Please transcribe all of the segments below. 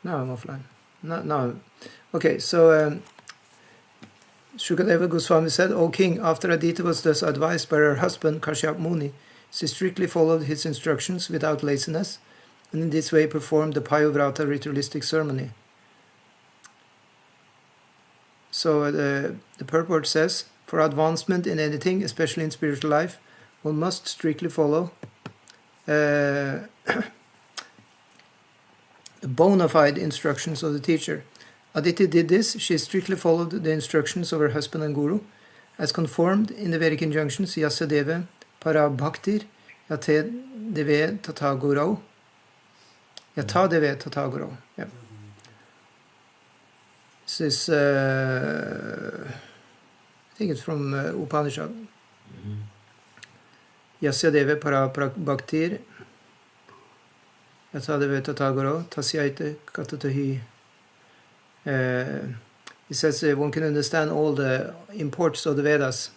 Now I'm offline. No. Okay, so Shukadeva Goswami said, O king, after Aditi was thus advised by her husband Kashyap Muni, she strictly followed his instructions without laziness, and in this way performed the Payovrata ritualistic ceremony. So the purport says, for advancement in anything, especially in spiritual life, one must strictly follow the bona fide instructions of the teacher. Aditi did this. She strictly followed the instructions of her husband and guru, as confirmed in the Vedic injunctions, Yasadeva para bhaktir yate deve tatagurau. Yata deve tatagurau. Yeah. This is, I think it's from Upanishad. Yasadeva para bhaktir yata deve tatagurau tasyaite katatahi. He says one can understand all the imports of the Vedas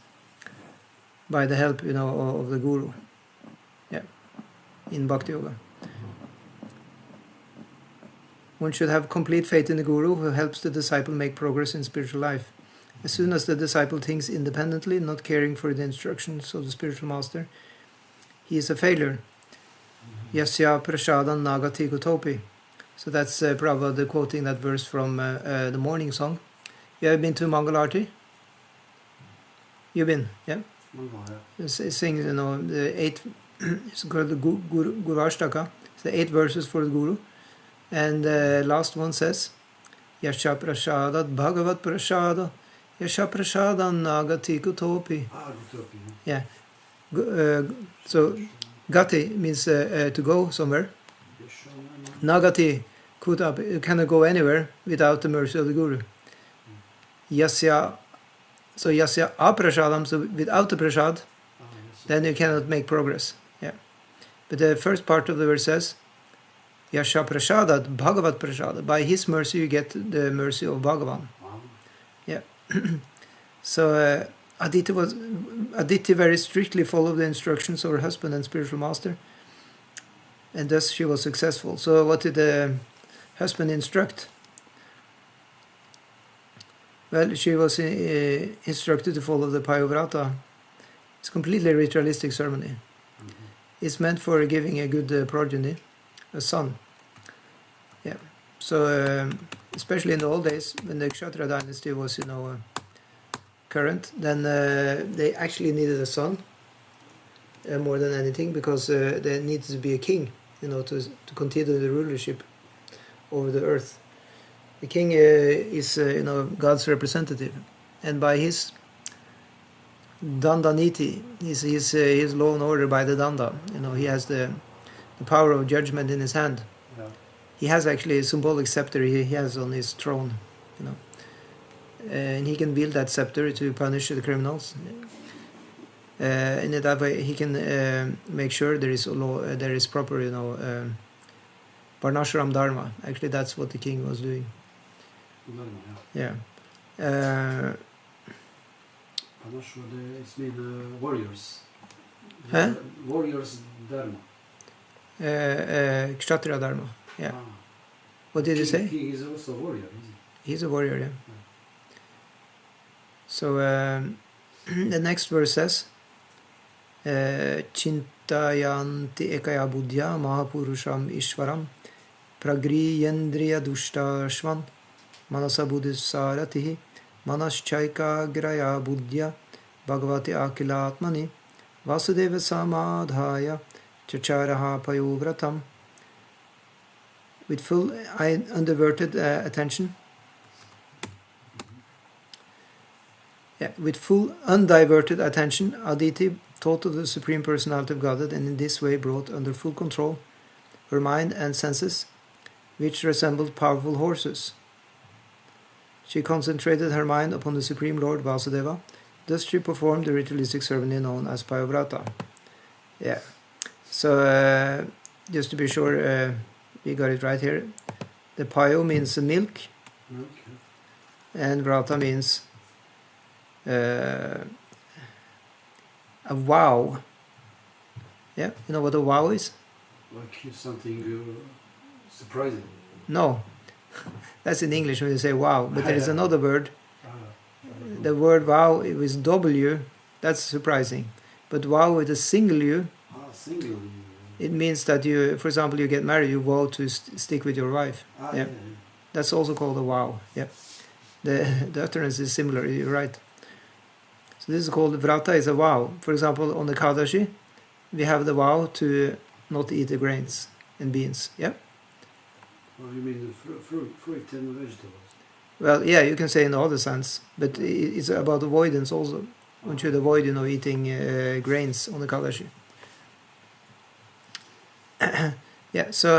by the help, of the Guru. Yeah, in Bhakti Yoga. One should have complete faith in the Guru who helps the disciple make progress in spiritual life. As soon as the disciple thinks independently, not caring for the instructions of the spiritual master, he is a failure. Yasya prasadan nagati kutopi. So that's Prabhupada quoting that verse from the morning song. You have been to Mangal Arti? You've been, yeah? It sings, the 8, it's called the Guru Ashtaka. It's the 8 verses for the Guru. And the last one says, Yasha prasadat bhagavat prasada, Yasha prasadan nagati kutopi. Yeah. So, gati means to go somewhere. Nagati, Kutap, you cannot go anywhere without the mercy of the Guru. Yasya aprasadam, so without the prasad, then you cannot make progress. Yeah. But the first part of the verse says, Yasha prasadat bhagavat prasada. By his mercy you get the mercy of Bhagavan. Yeah. So Aditi very strictly followed the instructions of her husband and spiritual master, and thus she was successful. So what did the husband instruct? Well, she was instructed to follow the Payovrata. It's completely ritualistic ceremony. Mm-hmm. It's meant for giving a good progeny, a son. Yeah. So especially in the old days, when the Kshatriya dynasty was, current, then they actually needed a son more than anything, because there needed to be a king, to continue the rulership over the earth. The king is, God's representative, and by his danda niti, his law and order by the danda. He has the power of judgment in his hand. Yeah. He has actually a symbolic scepter he has on his throne, and he can wield that scepter to punish the criminals. In that way, he can make sure there is law, there is proper, Varnashram Dharma. Actually, that's what the king was doing. Yeah. I'm not sure it's mean warriors. Huh? Warriors Dharma. Kshatriya Dharma. Yeah. Ah. What did you say? He is also a warrior, isn't he? He's a warrior, yeah. So the next verse says, Chintayanti ekaya buddhya mahapurusham ishvaram pragriyendriya dushtarshvan manasa buddhisaratihi manaschaika graya buddhya bhagavati akilatmani vasudeva samadhaya chacharaha payovratam. With full undiverted attention. Yeah, with full undiverted attention, Aditi taught of the Supreme Personality of Godhead, and in this way brought under full control her mind and senses, which resembled powerful horses. She concentrated her mind upon the Supreme Lord Vasudeva. Thus she performed the ritualistic ceremony known as Payovrata. Yeah. So, just to be sure, we got it right here. The Payo means milk, and Vrata means a vow. Yeah, you know what a vow is? Like something surprising. No, That's in English when you say wow. But there is Yeah. another word. The word wow with W, that's surprising. But wow with a single U, Single. it means that you, for example, you get married, you vow to stick with your wife. Yeah. That's also called a vow. Yeah. The utterance is similar, you're right. So this is called vrata, is a vow. For example, on the Kadashi, we have the vow to not eat the grains and beans. Yeah. Oh, you mean the fruit and vegetables? Well, yeah, you can say in the other sense, but it's about avoidance also. One should avoid, eating grains on the Kadashi. Yeah. So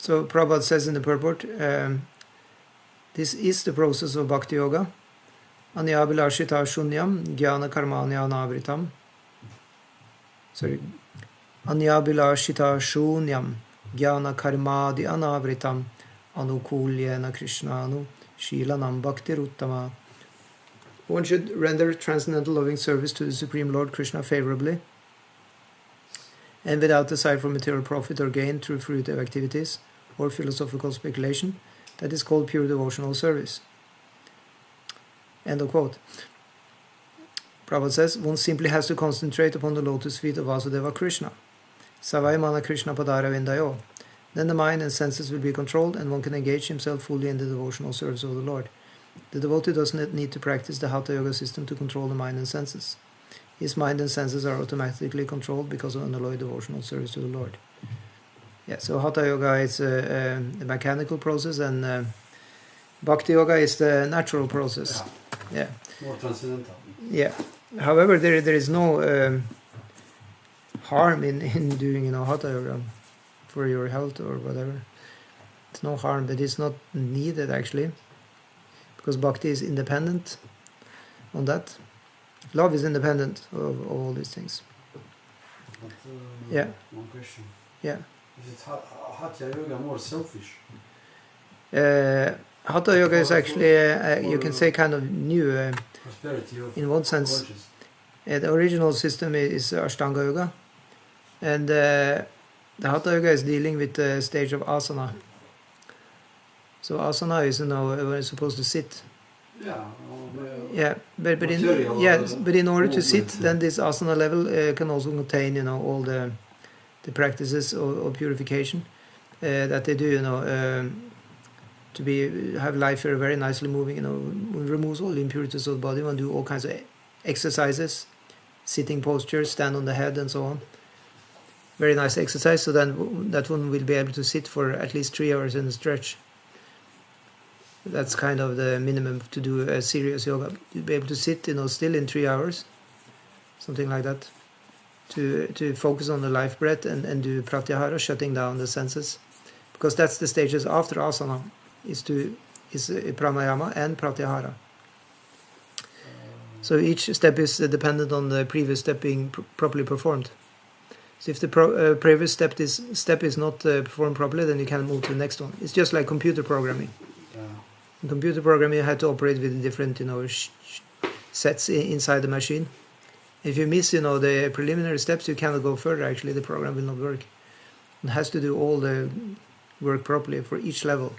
Prabhupada says in the purport, this is the process of Bhakti Yoga. Anyabilashita shunyam jnana karmanya anavritam. Sorry. Anyabilashita shunyam jnana karmadi anavritam anukulyena krishnanu shilanam bhaktiruttama. One should render transcendental loving service to the Supreme Lord Krishna favorably and without desire for material profit or gain through fruitive activities or philosophical speculation. That is called pure devotional service. End of quote. Prabhupada says, one simply has to concentrate upon the lotus feet of Vasudeva Krishna. Savai mana Krishna padara vindayo. Then the mind and senses will be controlled and one can engage himself fully in the devotional service of the Lord. The devotee does not need to practice the Hatha Yoga system to control the mind and senses. His mind and senses are automatically controlled because of unalloyed devotional service to the Lord. Yeah, so Hatha Yoga is a mechanical process and Bhakti Yoga is the natural process. Yeah. More transcendental. Yeah. However, there is no harm in doing Hatha Yoga for your health or whatever. It's no harm, but it's not needed actually, because Bhakti is independent on that. Love is independent of all these things. But, Yeah. One question. Yeah. Is it Hatha Yoga more selfish? Hatha Yoga is actually, you can say, kind of new Prosperity of in one sense. gorgeous. The original system is Ashtanga Yoga, and the Hatha Yoga is dealing with the stage of asana. So asana is when you're supposed to sit. Yeah. Yeah, but Material, but in order to sit, movement. then this asana level can also contain all the practices of purification that they do, to have life here very nicely moving. One removes all the impurities of the body. One do all kinds of exercises, sitting postures, stand on the head, and so on. Very nice exercise. So then that one will be able to sit for at least 3 hours in a stretch. That's kind of the minimum to do a serious yoga. You'll be able to sit, still in 3 hours, something like that, to focus on the life breath and do pratyahara, shutting down the senses, because that's the stages after asana, is pranayama and pratyahara. So each step is dependent on the previous step being properly performed. So if the previous step is not performed properly, then you can move to the next one. It's just like computer programming. In computer programming, you have to operate with different, sets inside the machine. If you miss, the preliminary steps, you cannot go further. Actually, the program will not work. It has to do all the work properly for each level.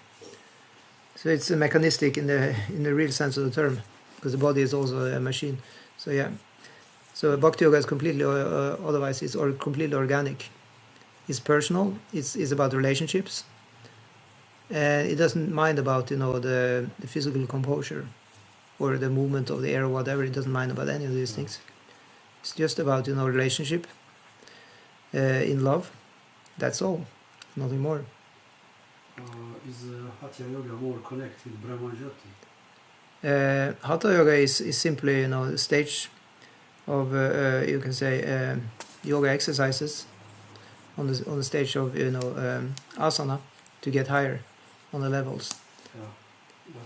So it's mechanistic in the real sense of the term, because the body is also a machine. So yeah. So Bhakti Yoga is completely otherwise. It's completely organic. It's personal. It's about relationships. It doesn't mind about the physical composure or the movement of the air or whatever. It doesn't mind about any of these things. It's just about relationship in love. That's all. Nothing more. Is Hatha Yoga more connected with Brahma Jyoti? Hatha Yoga is simply the stage of you can say yoga exercises on the stage of asana to get higher on the levels.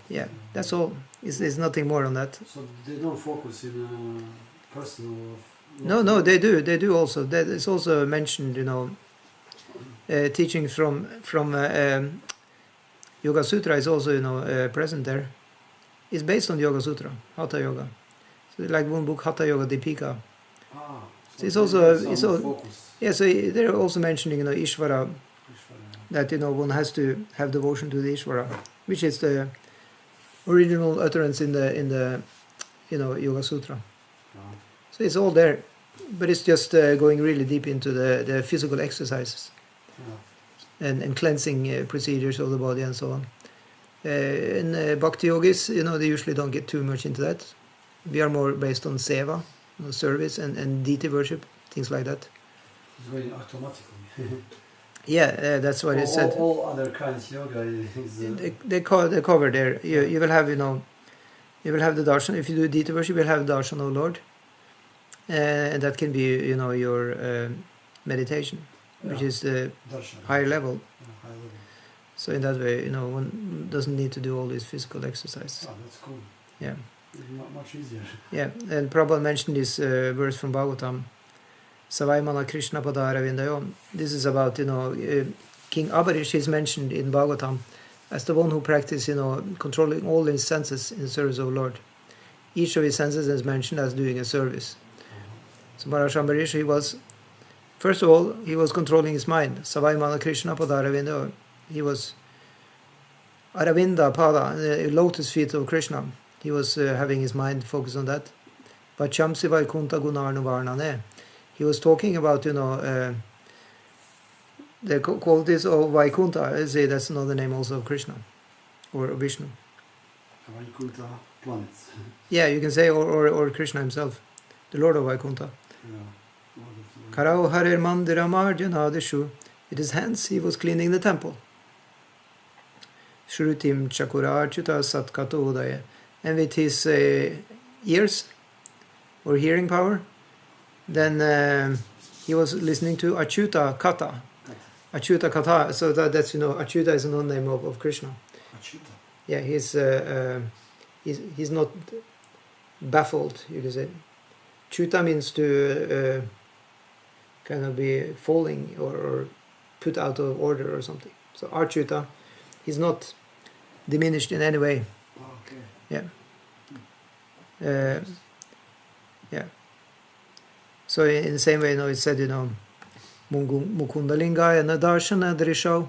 Yeah, that's all. There's nothing more on that. So they don't focus in personal. No, they do also. That is also mentioned. Teaching from Yoga Sutra is also present there. It's based on Yoga Sutra, Hatha Yoga. So like one book, Hatha Yoga Dipika. So it's also focus. Yeah. So they're also mentioning Ishvara that one has to have devotion to the Ishvara, which is the original utterance in the Yoga Sutra. So it's all there, but it's just going really deep into the physical exercises and cleansing procedures of the body and so on. In Bhakti Yogis, they usually don't get too much into that. We are more based on seva, service and deity worship, things like that. It's going automatically. Yeah, that's what it said. All other kinds of yoga is... They cover there. You will have, you will have the darshan. If you do deity worship, you will have the darshan of Lord. And that can be, your meditation, which is the higher level. High level. So in that way, one doesn't need to do all these physical exercises. Oh, that's cool. Yeah. It's much easier. Yeah, and Prabhupada mentioned this verse from Bhagavatam, Savaimana Krishna Padara Vindayam. This is about, King Abarish is mentioned in Bhagavatam as the one who practiced, controlling all his senses in service of Lord. Each of his senses is mentioned as doing a service. So Maharaj Ambarish, first of all, he was controlling his mind. Savaimana Krishna Padara Vindayam. He was Aravinda Pada, the lotus feet of Krishna. He was having his mind focused on that. Vachamsi Vaikunta Gunarnu Varnane. He was talking about, the qualities of Vaikunta. I say that's another name also of Krishna or Vishnu. Vaikunta planets. Yeah, you can say, or Krishna himself, the Lord of Vaikunta. Karao Harer Mandira Marjanadishu. With his hands he was cleaning the temple. Shrutim Chakurarchuta Satkato Udaya. And with his ears or hearing power, then he was listening to Achyuta Kata. Achyuta Kata, so that's, Achyuta is another name of Krishna. Achyuta. Yeah, he's not baffled, you can say. Achyuta means to kind of be falling or put out of order or something. So Achyuta, he's not diminished in any way. Okay. Yeah. Yeah. So in the same way, it said, Mukunda Lingaya Nadarshana Drishau.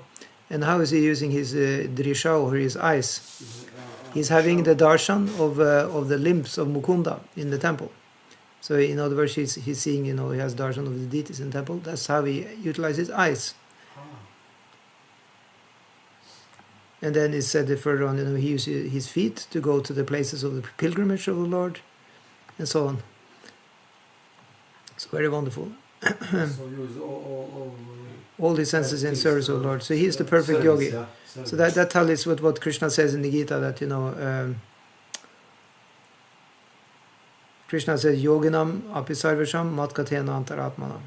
And how is he using his Drishau or his eyes? He's having the darshan of the limbs of Mukunda in the temple. So in other words, he's seeing, he has darshan of the deities in the temple. That's how he utilizes eyes. And then it said further on, he uses his feet to go to the places of the pilgrimage of the Lord, and so on. It's very wonderful. So use all the senses in service of the Lord. So he is the perfect yogi. Yeah. So that tallies with what Krishna says in the Gita, that, Krishna says, Yoginam apisarvasham matkatena antaratmanam.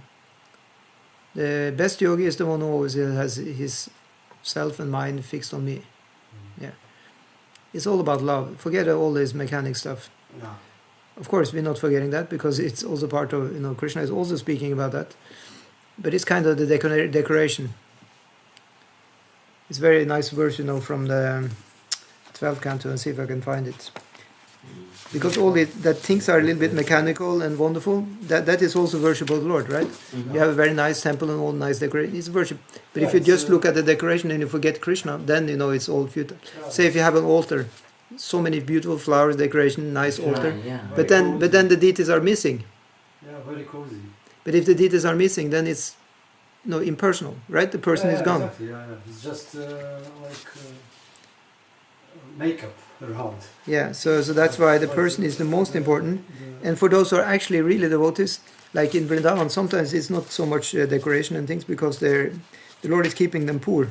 The best yogi is the one who always has his self and mind fixed on me. Yeah. It's all about love. Forget all this mechanic stuff. Yeah. Of course, we're not forgetting that, because it's also part of, Krishna is also speaking about that. But it's kind of the decoration. It's a very nice verse, from the 12th canto, and see if I can find it. Because all that things are a little bit mechanical and wonderful, that is also worship of the Lord, right? Mm-hmm. You have a very nice temple and all nice decoration. It's worship. But if you just look at the decoration and you forget Krishna, then it's all futile. Say if you have an altar, so many beautiful flowers, decoration, nice altar, but then the deities are missing. Yeah, very cozy. But if the deities are missing, then it's impersonal, right? The person is gone. Exactly. Yeah. It's just like makeup around. Yeah, so that's why the person is the most important. And for those who are actually really devotees, like in Vrindavan, sometimes it's not so much decoration and things, because the Lord is keeping them poor.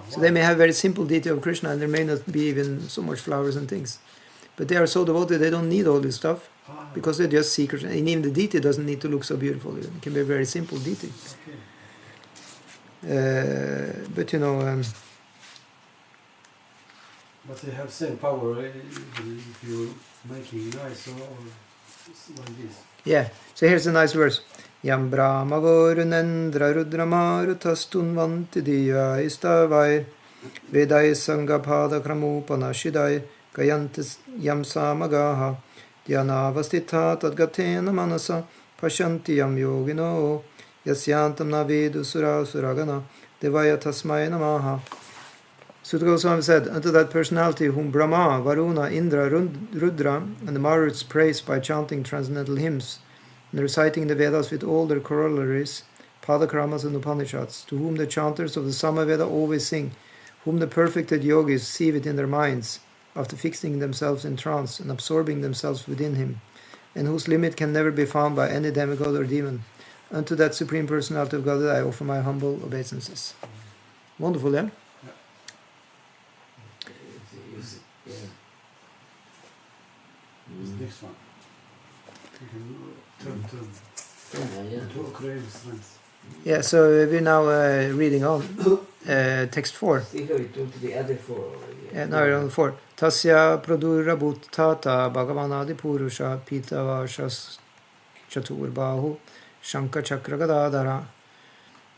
So they may have very simple deity of Krishna, and there may not be even so much flowers and things. But they are so devoted, they don't need all this stuff, because they just see Krishna. And even the deity doesn't need to look so beautiful. It can be a very simple deity. But but they have same power if you're making nice or like this. Yeah, so here's a nice verse. Yam Brahma Varunendra Rudramarutastun Vantidiya Istavai Vedai Sangapada Kramupana Shidai Gayantis Yam Samagaha Dhyanavastitha Tadgatena Manasa Pashanti Yam Yogino Yasyantam Navedu Sura Suragana Devaya Tasmaya Namaha. Sutta Goswami said, unto that personality whom Brahma, Varuna, Indra, Rudra, and the Maruts praise by chanting transcendental hymns and reciting the Vedas with all their corollaries, Padakramas and Upanishads, to whom the chanters of the Samaveda always sing, whom the perfected yogis see within their minds, after fixing themselves in trance and absorbing themselves within him, and whose limit can never be found by any demigod or demon. Unto that Supreme Personality of Godhead I offer my humble obeisances. Wonderful, yeah? This next one. You can turn to Ukraine strength. Yeah, so we're now reading on text 4. We took to the other 4 already. Yeah, now we're on 4. Tasya pradura bhuttata bhagavanadi purusha pitavashas chatur bahu shanka chakra gadadhara.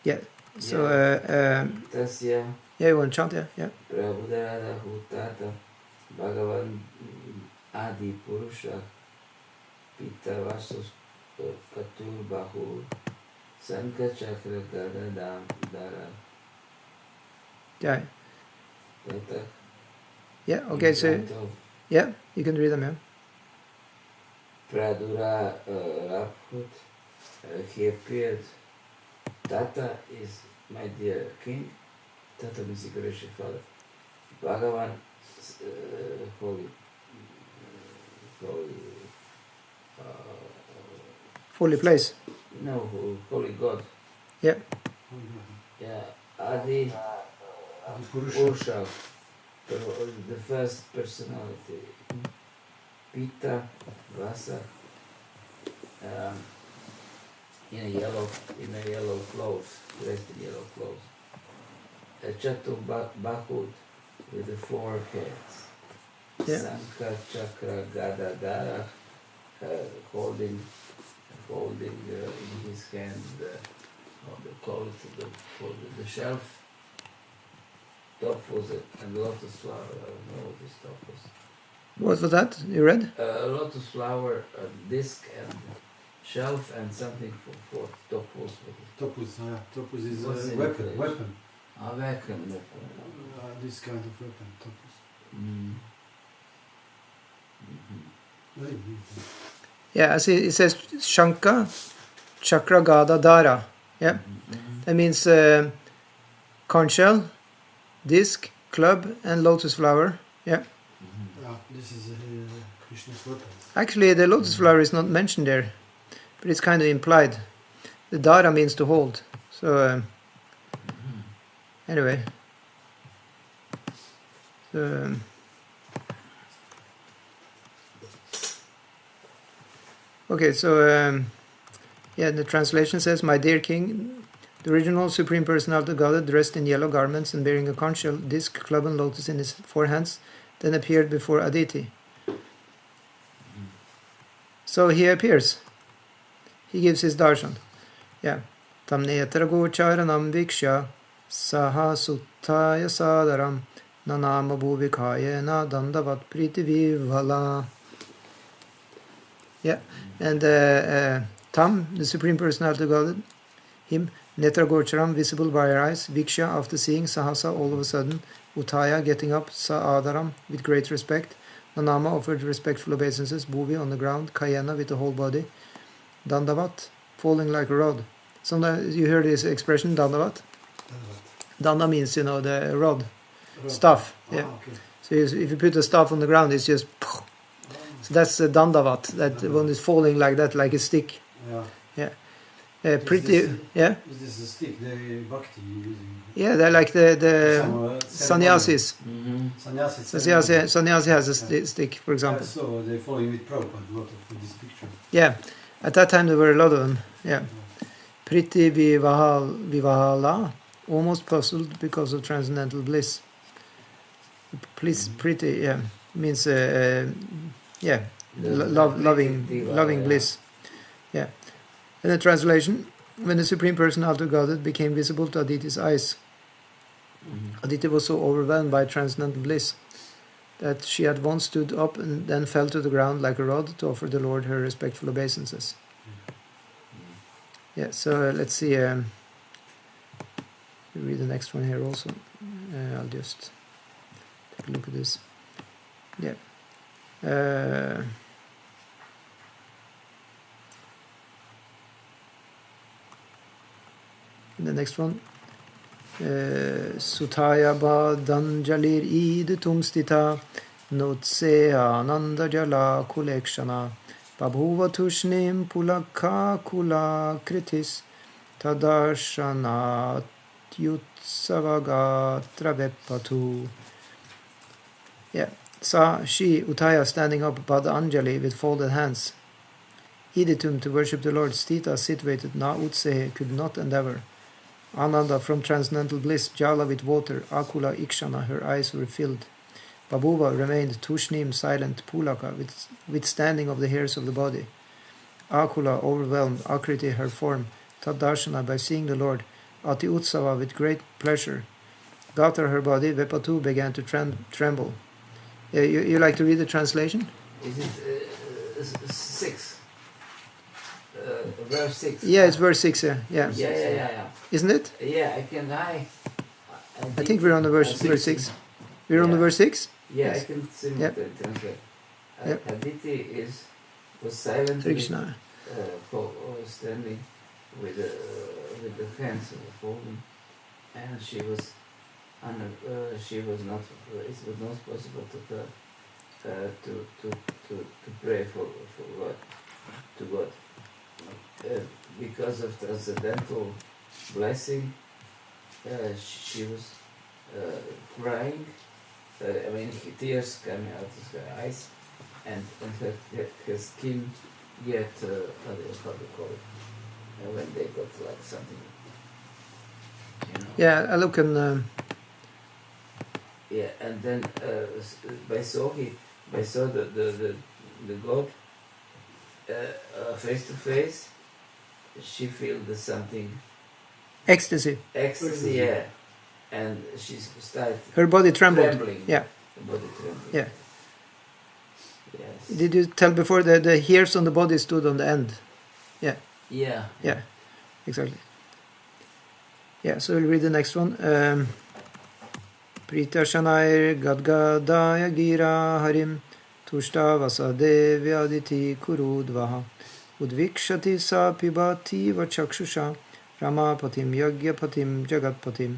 Yeah, so Tasya yeah, you want to chant, yeah? Prabhupada Huttata Bhagavan Adi Purusha Pitavasus Katur Bahu Sanka Chakra Gadadam Dara. Yeah. That Yeah, okay, so yeah, you can read them, yeah. Pradura Rabhut, he appeared. Tata is my dear king. Tata means the gracious father. Bhagavan, holy, Holy place. no, holy God. Yeah. Yeah, Adi Purusha, the first personality. Pita, Vasa, in a yellow clothes, dressed in yellow clothes. Chatur Bahud with the 4 heads. Yeah. Sankha Chakra Gadadhara, holding in his hand the clothes, the shelf. Top was a lotus flower. I don't know what this top was. What was that? You read? Lotus flower, disc and shelf and something for top was. Topuz is What's a in weapon. English? Weapon. A weapon. This kind of weapon. Topuz. Mm. Very Yeah, I see it says Shanka Chakra Gada Dara. Yeah. That means conch shell, disc, club, and lotus flower. Yeah. this is Krishna's weapon. Actually, the lotus flower is not mentioned there, but it's kind of implied. The Dara means to hold. So, anyway. Okay, so, yeah, the translation says, My dear king, the original Supreme Personality of Godhead, dressed in yellow garments and bearing a conch shell, disc, club, and lotus in his 4 hands, then appeared before Aditi. So he appears. He gives his darshan. Yeah. Tam netra gocharanam viksha saha suttaya sadaram nanama bhuvikaya na dandavat priti vivala. Yeah. And Tam, the Supreme Personality of Godhead, him, netra gocharam, visible by our eyes, viksha, after seeing, sahasa, all of a sudden, Uttaya, getting up, Sa-adaram, with great respect, Nanama, offered respectful obeisances, Bhuvi, on the ground, Kayana, with the whole body, Dandavat, falling like a rod. Sometimes you hear this expression, Dandavat. Danda means, the rod, staff. Yeah. Okay. So if you put a staff on the ground, it's just... So that's Dandavat, that one is falling like that, like a stick. Yeah. Pretty, yeah? Is this a stick, the bhakti using? Yeah, they're like the sannyasis. Sannyasi has a stick, for example. So they're following with Prabhupada, a lot of this picture. Yeah, at that time there were a lot of them. Yeah. Priti Vivahala, almost puzzled because of transcendental bliss. Please, Priti, yeah, means loving bliss. Yeah. In the translation, when the Supreme Personality of Godhead became visible to Aditi's eyes, Aditi was so overwhelmed by transcendental bliss that she at once stood up and then fell to the ground like a rod to offer the Lord her respectful obeisances. Yeah, so let's see. We'll read the next one here also. I'll just take a look at this. Yeah. The next one. Sutaya Badanjalir Idutum Stita Notse Ananda Jala Kulekshana Babhuva Tushnim Pulaka Kula Kritis Tadarshana Yutsavaga Travepatu. Yeah. Sa she Utaya standing up Badanjali with folded hands. Iditum to worship the Lord. Stita situated. Na Utse could not endeavor. Ananda from transcendental bliss, Jala with water, Akula Ikshana, her eyes were filled. Babhuva remained Tushnim silent, Pulaka withstanding of the hairs of the body. Akula overwhelmed, Akriti her form, Tadarshana by seeing the Lord, Ati Utsava with great pleasure. Gatra her body, Vepatu began to tremble. You like to read the translation? Is it 6? Verse 6. Yeah, it's verse 6. Yeah. Yeah. Isn't it? Yeah, I think we're on the verse 6. We're on the verse 6? Yeah, Yes. I can translate. Yep. Aditi was silent, Krishna. standing with the hands folded, and she was not. It was not possible to her to pray for God, to God. Because of transcendental blessing, she was crying. Tears coming out of her eyes, and her skin get how do you call it? When they got like something, Yeah, I look in. Yeah, and then by saw the God face to face. She felt something Ecstasy. yeah, and she started Her body trembled. trembling. Yeah. The body trembling. Yeah. Yes. Did you tell before that the hairs on the body stood on the end? Yeah. Yeah, exactly. Yeah, so we'll read the next one. Prita Shanair Gadgadaya Gira Harim Tushta Vasade Vyaditi Kurudvaha Udvikshati Sa Pibati Vachakshusha Ramapatim Yagyapatim Jagatpatim.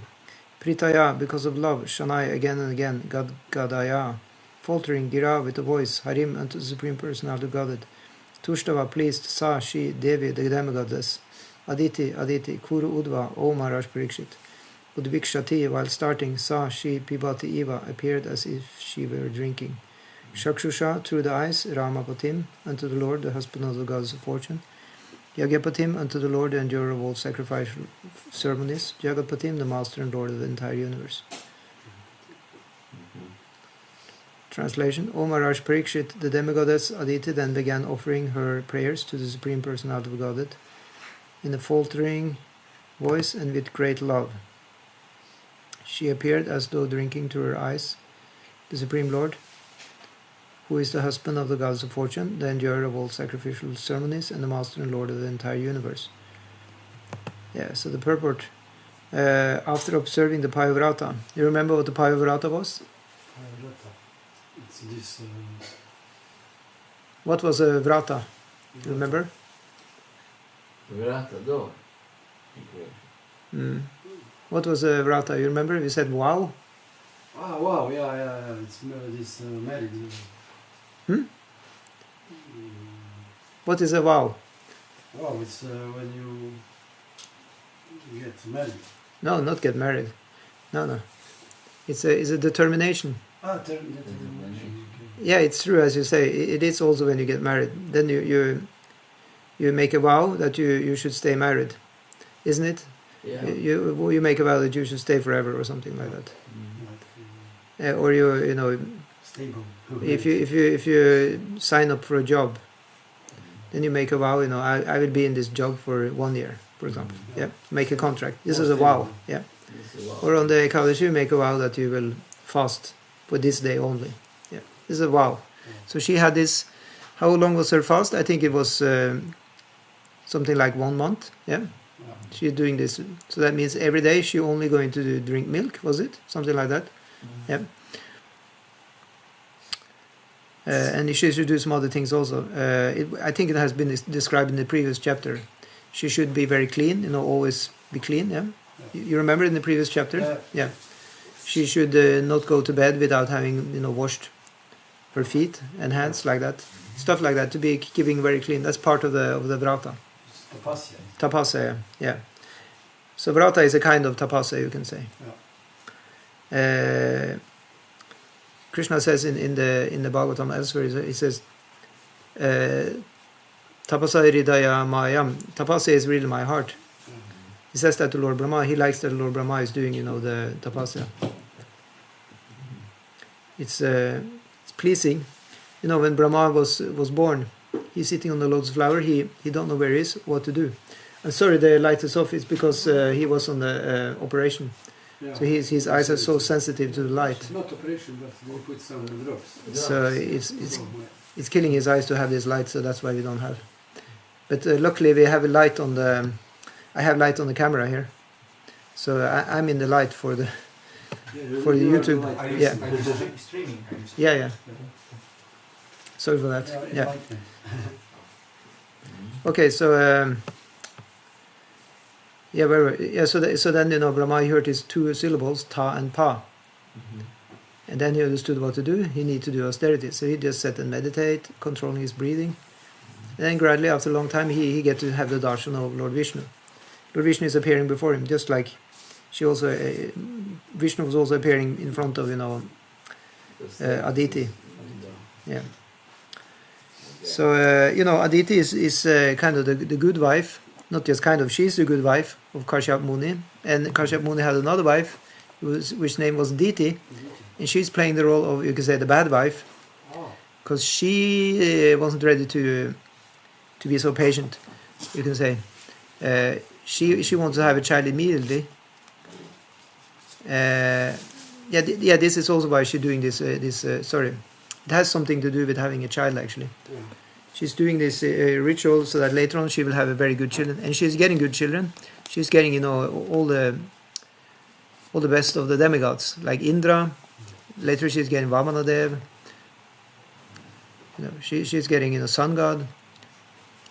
Pritaya, because of love, Shanai again and again, Gadgadaya, faltering Gira with a voice, Harim unto the Supreme Personality of Godhead. Tushtava pleased, Sa, she, Devi, the demigoddess. Aditi, Kuru Udva, O Maharaj Parikshit. Udvikshati, while starting, Sa, she, Pibati Iva, appeared as if she were drinking. Shakshusha, through the eyes, Ramapatim, unto the Lord, the husband of the goddess of fortune. Yagyapatim, unto the Lord, the endurer of all sacrificial ceremonies. Jagatpatim, the master and lord of the entire universe. Translation. O Maharaj Parikshit, the demigoddess Aditi then began offering her prayers to the Supreme Personality of Godhead in a faltering voice and with great love. She appeared as though drinking to her eyes the Supreme Lord, who is the husband of the goddess of fortune, the endurer of all sacrificial ceremonies, and the master and lord of the entire universe. Yeah, so the purport, after observing the Payavrata, you remember what the Payavrata was? It's this. What was a vrata? You remember? Vrata door. Mm. What was a vrata? You remember? You said wow? Ah, wow, yeah. It's this married. What is a vow? Wow, it's when you get married. No, not get married. No. It's a determination. Ah, determination. Yeah, it's true, as you say. It is also when you get married. Then you make a vow that you should stay married, isn't it? Yeah. You make a vow that you should stay forever or something like that. Or you know. Stable. If you sign up for a job, then you make a vow. You know, I will be in this job for 1 year, for example. Yeah, make a contract. This is a vow. Yeah. Or on the Ekadashi, you make a vow that you will fast for this day only. Yeah, this is a vow. So she had this. How long was her fast? I think it was something like 1 month. Yeah. She's doing this. So that means every day she only going to drink milk, was it? Something like that. Yeah. And she should do some other things also. I think it has been described in the previous chapter. She should be very clean, always be clean. Yeah. You remember in the previous chapter? Yeah. She should not go to bed without having, washed her feet and hands like that. Stuff like that, to be keeping very clean. That's part of the vrata. Tapasya. Tapasya, yeah. So vrata is a kind of tapasya, you can say. Yeah. Krishna says in the Bhagavatam elsewhere, he says, Tapasya hridaya mayam. Tapasya is really my heart. He says that to Lord Brahma. He likes that Lord Brahma is doing, the tapasya. It's pleasing. When Brahma was born, he's sitting on the lotus flower. He don't know where he is, what to do. I'm sorry, the light is off. It's because he was on the operation. Yeah. So his eyes are so sensitive to the light. Not operation, but they put some drops. So it's killing his eyes to have this light. So that's why we don't have. But luckily we have a light on the. I have light on the camera here, so I'm in the light for the YouTube. Yeah. Are you streaming? Yeah. Sorry for that. Yeah. Okay, so so then Brahma heard his two syllables, ta and pa, and then he understood what to do. He needed to do austerity, so he just sat and meditate, controlling his breathing, and then gradually, after a long time, he get to have the darshan of Lord Vishnu. Lord Vishnu is appearing before him, just like Vishnu was also appearing in front of Aditi. Yeah. So Aditi is kind of the good wife, not just kind of. She's the good wife of Kashyap Muni, and Kashyap Muni had another wife, which name was Diti, and she's playing the role of, you can say, the bad wife, because she wasn't ready to be so patient, you can say. She wants to have a child immediately. This is also why she's doing this. Sorry, it has something to do with having a child actually. Yeah. She's doing this ritual so that later on she will have a very good children, and she's getting good children. She's getting all the best of the demigods like Indra. Later she's getting Vamanadev. She's getting sun god.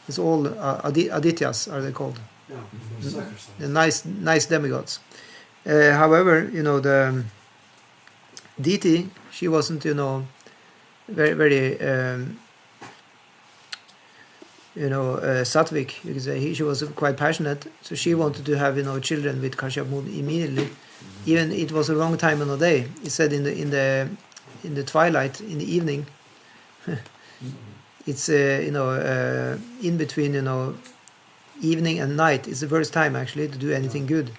It's all Adityas are they called. Yeah. The nice demigods. However, the Diti, she wasn't, very, very, sattvic. You could say she was quite passionate, so she wanted to have, children with Kashyap Muni immediately. Even it was a long time on the day. It said in the twilight, in the evening. It's in between, evening and night is the first time actually to do anything good,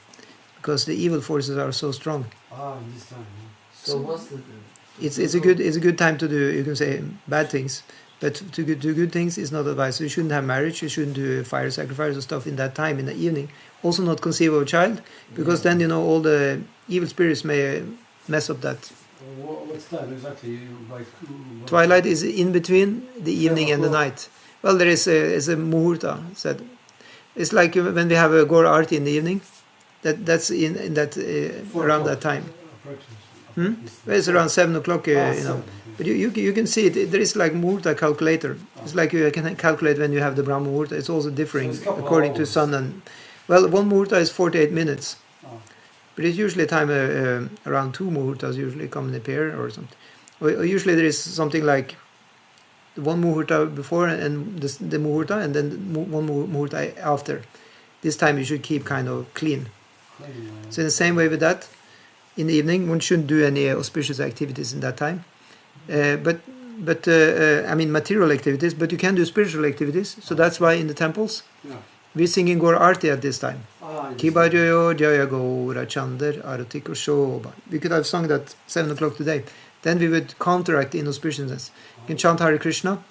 because the evil forces are so strong. In this time. So what's the? It's a good time to do, you can say, bad things, but to do good things is not advised. So you shouldn't have marriage, you shouldn't do fire sacrifice or stuff in that time in the evening. Also not conceive of a child, because then all the evil spirits may mess up that. What's time exactly? Twilight is in between the evening and the night. Well, there is a muhurta said. It's like when we have a Gaur Arti in the evening. That's in that around that time. Well, it's around 7 o'clock. But you can see it. There is like muhurta calculator. It's like you can calculate when you have the Brahma muhurta. It's also differing according to sun and. Well, one muhurta is 48 minutes. But it's usually a time around 2 muhurtas usually come in a pair or something. Or usually there is something like one muhurta before and the muhurta, and then one muhurta after. This time you should keep kind of clean. So in the same way with that, in the evening one shouldn't do any auspicious activities in that time. But material activities, but you can do spiritual activities. So that's why in the temples we're singing Gaur Arti at this time. Kibaryo Jaya Gaura Chandar Aratik Shobha. We could have sung that 7 o'clock today. Then we would counteract the inauspiciousness. You can chant Hare Krishna.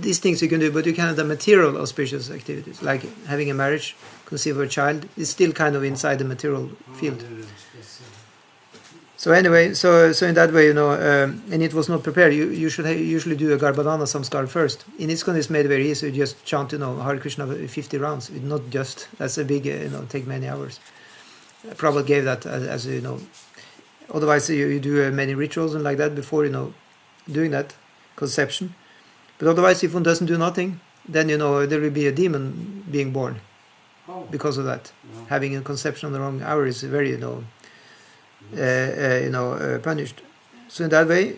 These things you can do, but you can have the material auspicious activities, like having a marriage, conceive a child. It's still kind of inside the material field. So anyway, so in that way, and it was not prepared. You should usually do a Garbhadana samskar first. In Iskcon, it's made very easy. You just chant, Hare Krishna 50 rounds. Not just, that's a big, take many hours. Prabhupada gave that as otherwise you do many rituals and like that before, doing that conception. But otherwise, if one doesn't do nothing, then, there will be a demon being born because of that. Yeah. Having a conception on the wrong hour is very, punished. So in that way,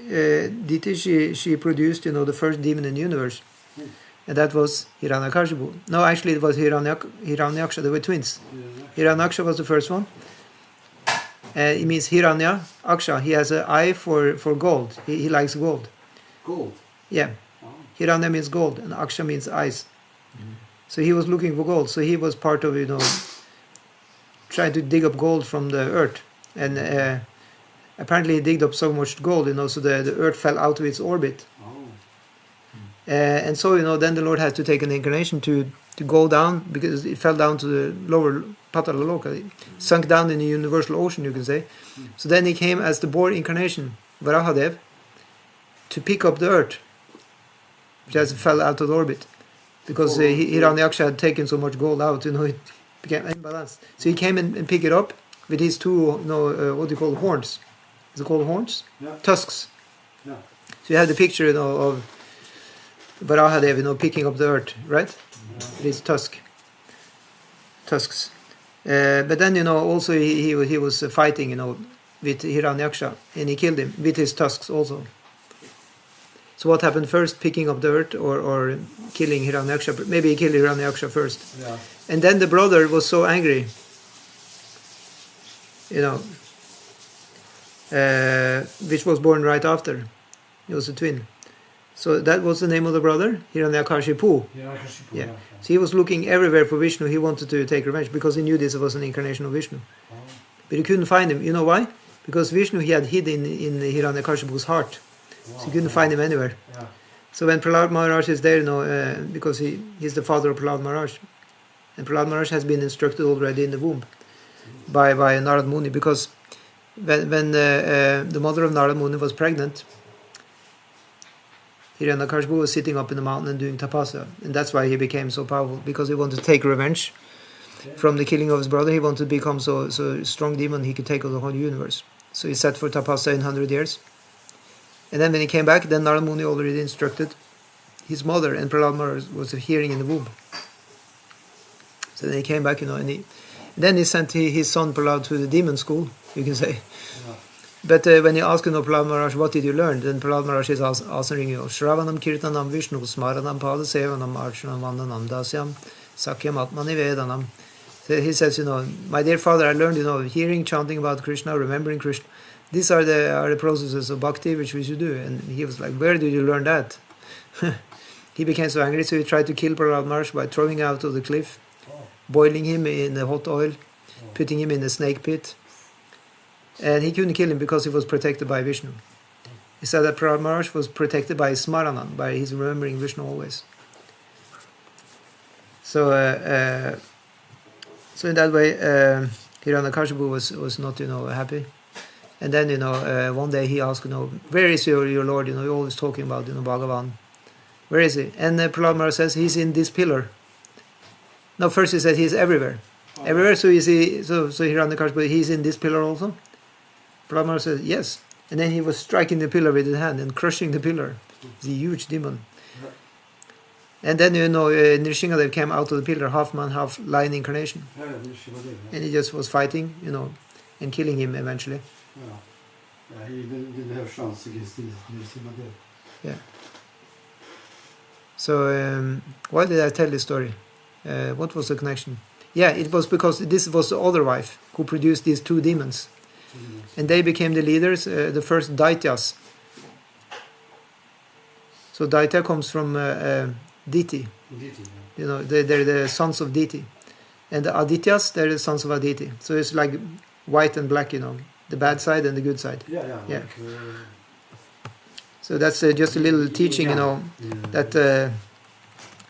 Diti, she produced, the first demon in the universe. And that was Hiranyakashipu. No, actually it was Hiranyaksha. They were twins. Hiranyaksha was the first one. It means Hiranya, Aksha. He has an eye for gold. He likes gold. Gold? Yeah. Oh. Hiranya means gold and Aksha means eyes. So he was looking for gold. So he was part of, trying to dig up gold from the earth. And apparently he digged up so much gold, so the earth fell out of its orbit. Oh. And so, then the Lord had to take an incarnation to go down, because it fell down to the lower Patala Loka. It sunk down in the universal ocean, you can say. So then he came as the boar incarnation, Varahadev, to pick up the earth, which fell out of the orbit. Because Hiranyaksha had taken so much gold out, it became imbalanced. So he came and picked it up with his two, what do you call horns? Is it called horns? Yeah. Tusks. Yeah. So you have the picture, of Varahadev, picking up the earth, right? Yeah. With his tusks. But then, also he was fighting, with Hiranyaksha, and he killed him with his tusks also. So what happened first, picking up the earth or killing Hiranyaksha? Maybe he killed Hiranyaksha first. Yeah. And then the brother was so angry, which was born right after. He was a twin. So that was the name of the brother, Hiranyakashipu. Yeah. So he was looking everywhere for Vishnu. He wanted to take revenge because he knew this was an incarnation of Vishnu. Oh. But he couldn't find him. You know why? Because Vishnu he had hid in Hiranyakashipu's heart. Wow. So he couldn't find him anywhere. Yeah. So when Prahlad Maharaj is there, because he's the father of Prahlad Maharaj. And Prahlad Maharaj has been instructed already in the womb by Narad Muni, because when the mother of Narad Muni was pregnant, Hiranyakashipu was sitting up in the mountain and doing tapasya. And that's why he became so powerful, because he wanted to take revenge from the killing of his brother. He wanted to become so strong demon he could take over the whole universe. So he sat for tapasya in 100 years. And then when he came back, then Narad Muni already instructed his mother, and Prahlad Maharaj was hearing in the womb. So then he came back, and then he sent his son Prahlad to the demon school, you can say. Yeah. But when he asked Prahlad Maharaj, what did you learn? Then Prahlad Maharaj is answering, Shravanam Kirtanam Vishnu Smaranam Padasevanam Archanam Vandanam Dasyam Sakyam Atmani Vedanam. So he says, my dear father, I learned, hearing, chanting about Krishna, remembering Krishna. These are the processes of bhakti which we should do. And he was like, where did you learn that? He became so angry, so he tried to kill Prahlad Maharaj by throwing him out of the cliff, boiling him in the hot oil, putting him in the snake pit. And he couldn't kill him because he was protected by Vishnu. He said that Prahlad Maharaj was protected by his smaranam, by his remembering Vishnu always. So in that way, Hiranyakashipu was not, happy. And then, one day he asked, where is your Lord? You're always talking about, Bhagavan. Where is he? And Prahlad Maharaj says, he's in this pillar. No, first he said he's everywhere. Oh. Everywhere, so Hiranyakashipu, he's in this pillar also? Prahlad Maharaj says, yes. And then he was striking the pillar with his hand and crushing the pillar. He's a huge demon. Right. And then, Nrsingadev came out of the pillar, half man, half lion incarnation. Yeah. And he just was fighting, and killing him eventually. Yeah, he didn't have chance against Nrsingadev. Yeah. So, why did I tell this story? What was the connection? Yeah, it was because this was the other wife who produced these two demons. And they became the leaders, the first Daityas. So Daitya comes from Diti. They're the sons of Diti. And the Adityas, they're the sons of Aditi. So it's like white and black, the bad side and the good side. Yeah. Like, so that's just a little teaching, that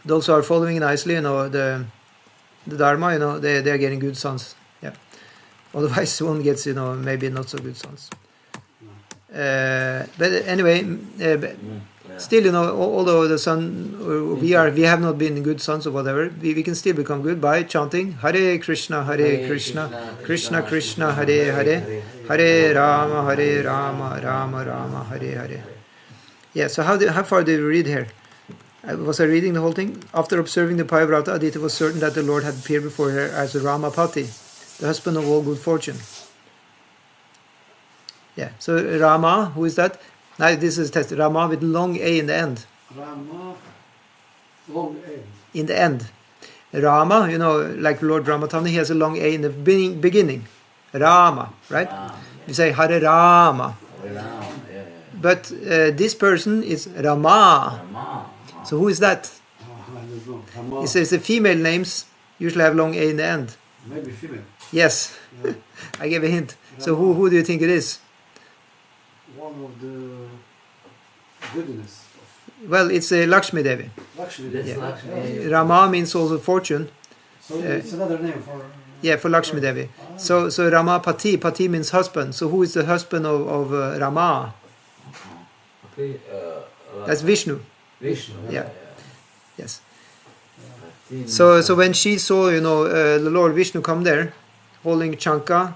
those who are following nicely, the Dharma, they're getting good sons. Yeah. Otherwise, one gets, maybe not so good sons. But anyway, still, although the son, we have not been good sons or whatever, we can still become good by chanting Hare Krishna, Krishna Krishna, Hare Hare, Hare Rama, Rama Rama, Hare Hare. Yeah, so how far did we read here? Was I reading the whole thing? After observing the Payavrata, Aditi was certain that the Lord had appeared before her as Ramapati, the husband of all good fortune. Yeah, so Rama, who is that? Now this is test. Rama with long A in the end. Rama, long A. In the end. Rama, like Lord Ramatani, he has a long A in the beginning. Rama, right? You say Hare Rama. But this person is Rama. So who is that? I don't know. Rama. It says the female names usually have long A in the end. Maybe female. Yes. Yeah. I gave a hint. So who do you think it is? One of the goodness. Well, it's Lakshmi Devi. Lakshmi. That's Lakshmi. Rama means also fortune. So it's another name for... Yeah, for Lakshmi Devi. So Rama Pati means husband. So who is the husband of Rama? That's Vishnu. Vishnu. Yeah. Yes. So when she saw, the Lord Vishnu come there, holding Chanka,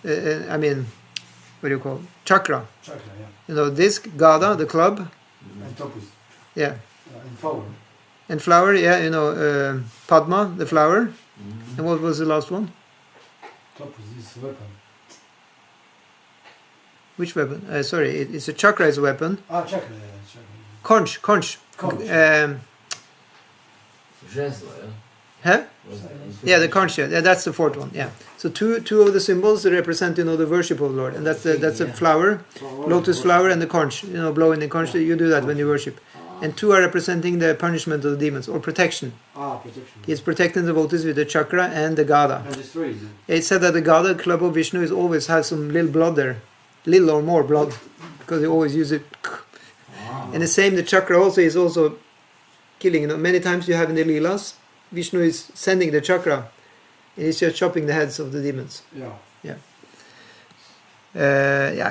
what do you call it? Chakra. Chakra, yeah. This Gada, the club. And topaz. Yeah. And flower. And flower, yeah, Padma, the flower. And what was the last one? Topaz is weapon. Which weapon? Sorry, it's a chakra is a weapon. Chakra, yeah, chakra. Conch. Conch. Jezla, Huh? Yeah, the conch. Yeah, that's the fourth one. Yeah. So two of the symbols represent, the worship of the Lord, and that's a flower, lotus flower, and the conch. Blowing the conch. You do that when you worship. And two are representing the punishment of the demons or protection. Protection. He is protecting the devotees with the chakra and the Gada. And destroying them. It said that the Gada, club of Vishnu, is always has some little blood there, little or more blood, because they always use it. And the same, the chakra also is also killing. Many times you have in the Leelas, Vishnu is sending the chakra, and he's just chopping the heads of the demons. Yeah.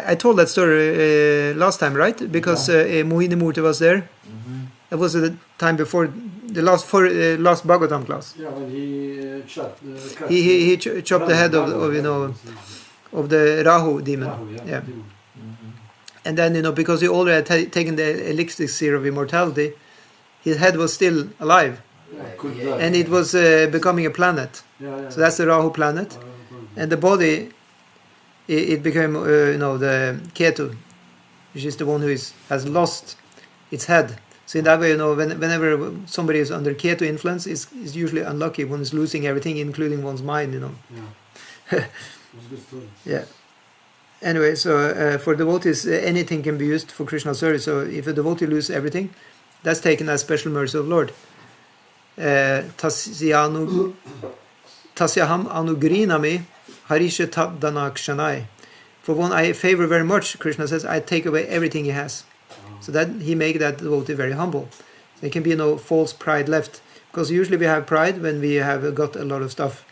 I told that story last time, right? Because Mohini Murti was there. It was the time before the last Bhagavatam class. Yeah, when he chopped the cut. He chopped the head of the Rahu demon. Rahu, Yeah. demon. And then, because he already had taken the elixir of immortality, his head was still alive. And it was becoming a planet. So that's the Rahu planet. And the body, it became, the Ketu, which is the one who has lost its head. So in that way, whenever somebody is under Ketu influence, is usually unlucky. One is losing everything, including one's mind, Yeah. It was a good story. Yeah. Anyway, so for devotees, anything can be used for Krishna service. So if a devotee loses everything, that's taken as special mercy of Lord. Tasyaham anugrinami harisha tadanakshanai. For one I favor very much, Krishna says, I take away everything he has. So that he make that devotee very humble. There can be no false pride left. Because usually we have pride when we have got a lot of stuff.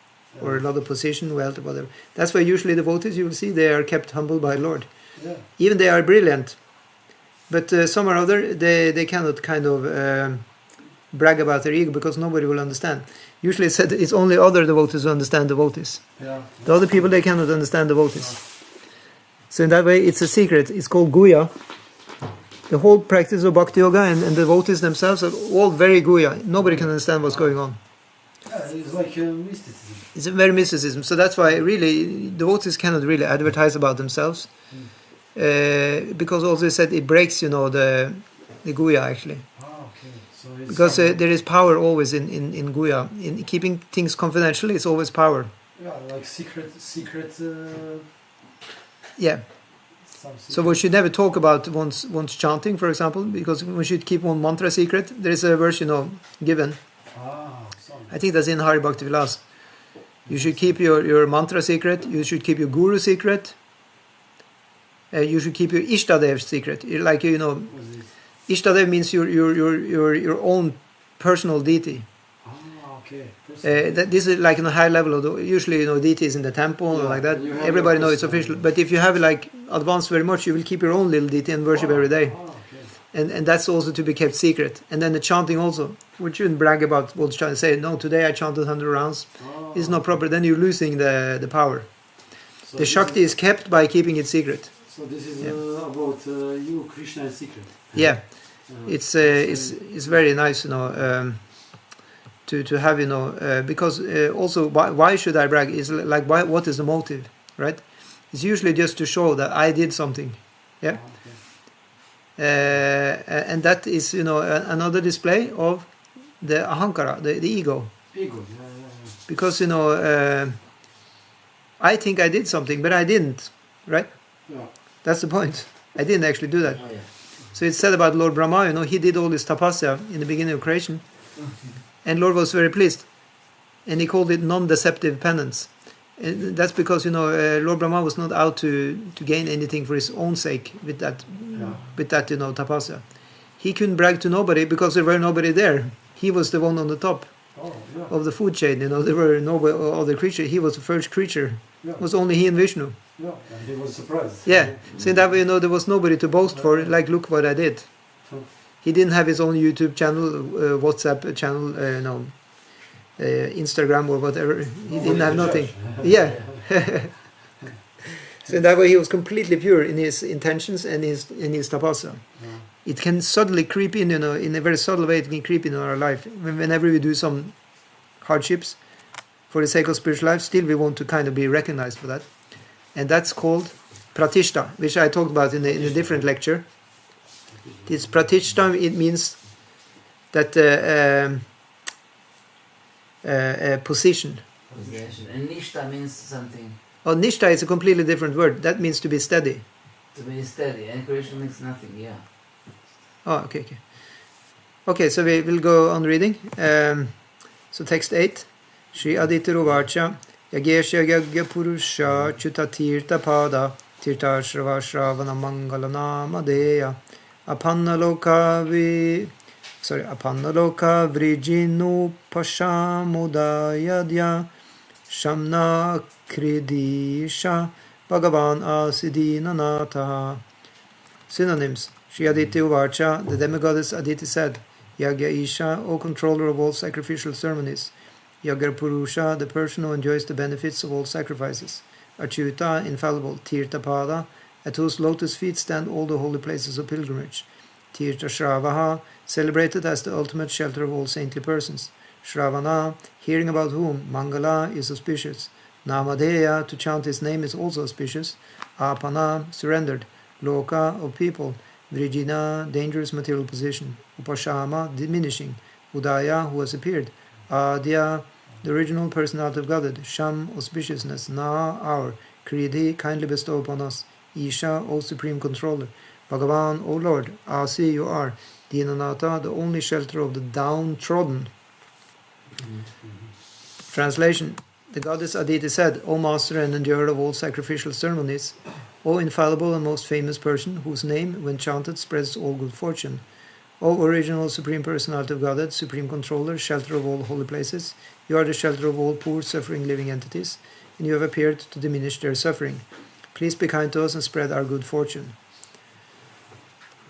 Or a lot of position, wealth, or whatever. That's why usually devotees, you will see, they are kept humble by Lord. Yeah. Even they are brilliant. But some or other, they cannot kind of brag about their ego because nobody will understand. Usually it's said it's only other devotees who understand devotees. Yeah. The other people, they cannot understand devotees. So in that way, it's a secret. It's called Guya. The whole practice of Bhakti Yoga and devotees themselves are all very Guya. Nobody can understand what's going on. Yeah, it's like mysticism. It's a very mysticism. So that's why really devotees cannot really advertise about themselves. Because also it said it breaks, the Guya actually. Okay. So it's Because there is power always in Guya. In keeping things confidential, it's always power. yeah, like secret. Yeah. So we should never talk about one's chanting, for example, because we should keep one mantra secret. There is a verse, given. Sorry. I think that's in Hari Bhakti Vilas. You should keep your mantra secret. You should keep your guru secret. You should keep your Ishtadev secret. Like What's this? Ishtadev means your own personal deity. Okay. Okay. This is like on a high level. Usually, deities in the temple or like that. and you have Everybody your knows it's personal- official. But if you have like advanced very much, you will keep your own little deity and worship every day. Okay. And that's also to be kept secret. And then the chanting also, which you shouldn't brag about what's trying to say. No, today I chanted 100 rounds. It's not proper. Then you're losing the power. So The this Shakti is kept by keeping it secret. So this is Yeah. about you, Krishna, and secret. Yeah, Uh, it's very nice, to have, because also why should I brag? Is like what is the motive, right? It's usually just to show that I did something. Yeah. Okay. And that is, another display of the ahankara, the ego. Ego. Yeah. Because, I think I did something, but I didn't, right? Yeah. That's the point. I didn't actually do that. Oh, yeah. So it's said about Lord Brahma, he did all this tapasya in the beginning of creation, and Lord was very pleased. And he called it non-deceptive penance. And that's because, Lord Brahma was not out to gain anything for his own sake with that, tapasya. He couldn't brag to nobody because there were nobody there. He was the one on the top Oh, yeah. of the food chain, there were no other creature. He was the first creature. Yeah. It was only he and Vishnu. Yeah. And he was surprised. Yeah. So in that way, there was nobody to boast for, like, look what I did. He didn't have his own YouTube channel, WhatsApp channel, Instagram or whatever. He didn't have nothing. Yeah. So in that way, he was completely pure in his intentions and in his tapasya. Yeah. It can subtly creep in, in a very subtle way. It can creep in our life. Whenever we do some hardships for the sake of spiritual life, still we want to kind of be recognized for that. And that's called pratishta, which I talked about in a different lecture. This pratishta, it means that position. Possession. And nishta means something Oh, nishta is a completely different word. That means to be steady. to be steady, and Krishna means nothing, yeah. Oh, okay. Okay, so we will go on reading. So text 8. Shri Aditya Uvacha Yagesha Yagya Purusha Chuta Tirtha Pada Tirtha Shrava Shravana Mangala Namadeya Apanna Loka Vrijinu Pashamudayadya Shamna Kridisha Bhagavan Asidina Nata. Synonyms. Shri Aditya Uvacha, the demigoddess Aditi said, Yagya Isha, O controller of all sacrificial ceremonies. Yagya Purusha, the person who enjoys the benefits of all sacrifices. Achyuta, infallible. Tirtha Pada, at whose lotus feet stand all the holy places of pilgrimage. Tirtha Shravaha, celebrated as the ultimate shelter of all saintly persons. Shravana, hearing about whom Mangala is auspicious. Namadeya, to chant his name is also auspicious. Apana, surrendered. Loka, of people. Vrijina, dangerous material position. Upashama, diminishing. Udaya, who has appeared. Adya, the original personality of Godhead. Sham, auspiciousness. Na, our. Kridi, kindly bestow upon us. Isha, O supreme controller. Bhagavan, O Lord. Asi, you are. Dinanata, the only shelter of the downtrodden. Translation. The goddess Aditi said, O master and endurer of all sacrificial ceremonies, O infallible and most famous person, whose name, when chanted, spreads all good fortune. O original supreme personality of Godhead, supreme controller, shelter of all holy places, you are the shelter of all poor, suffering living entities, and you have appeared to diminish their suffering. Please be kind to us and spread our good fortune.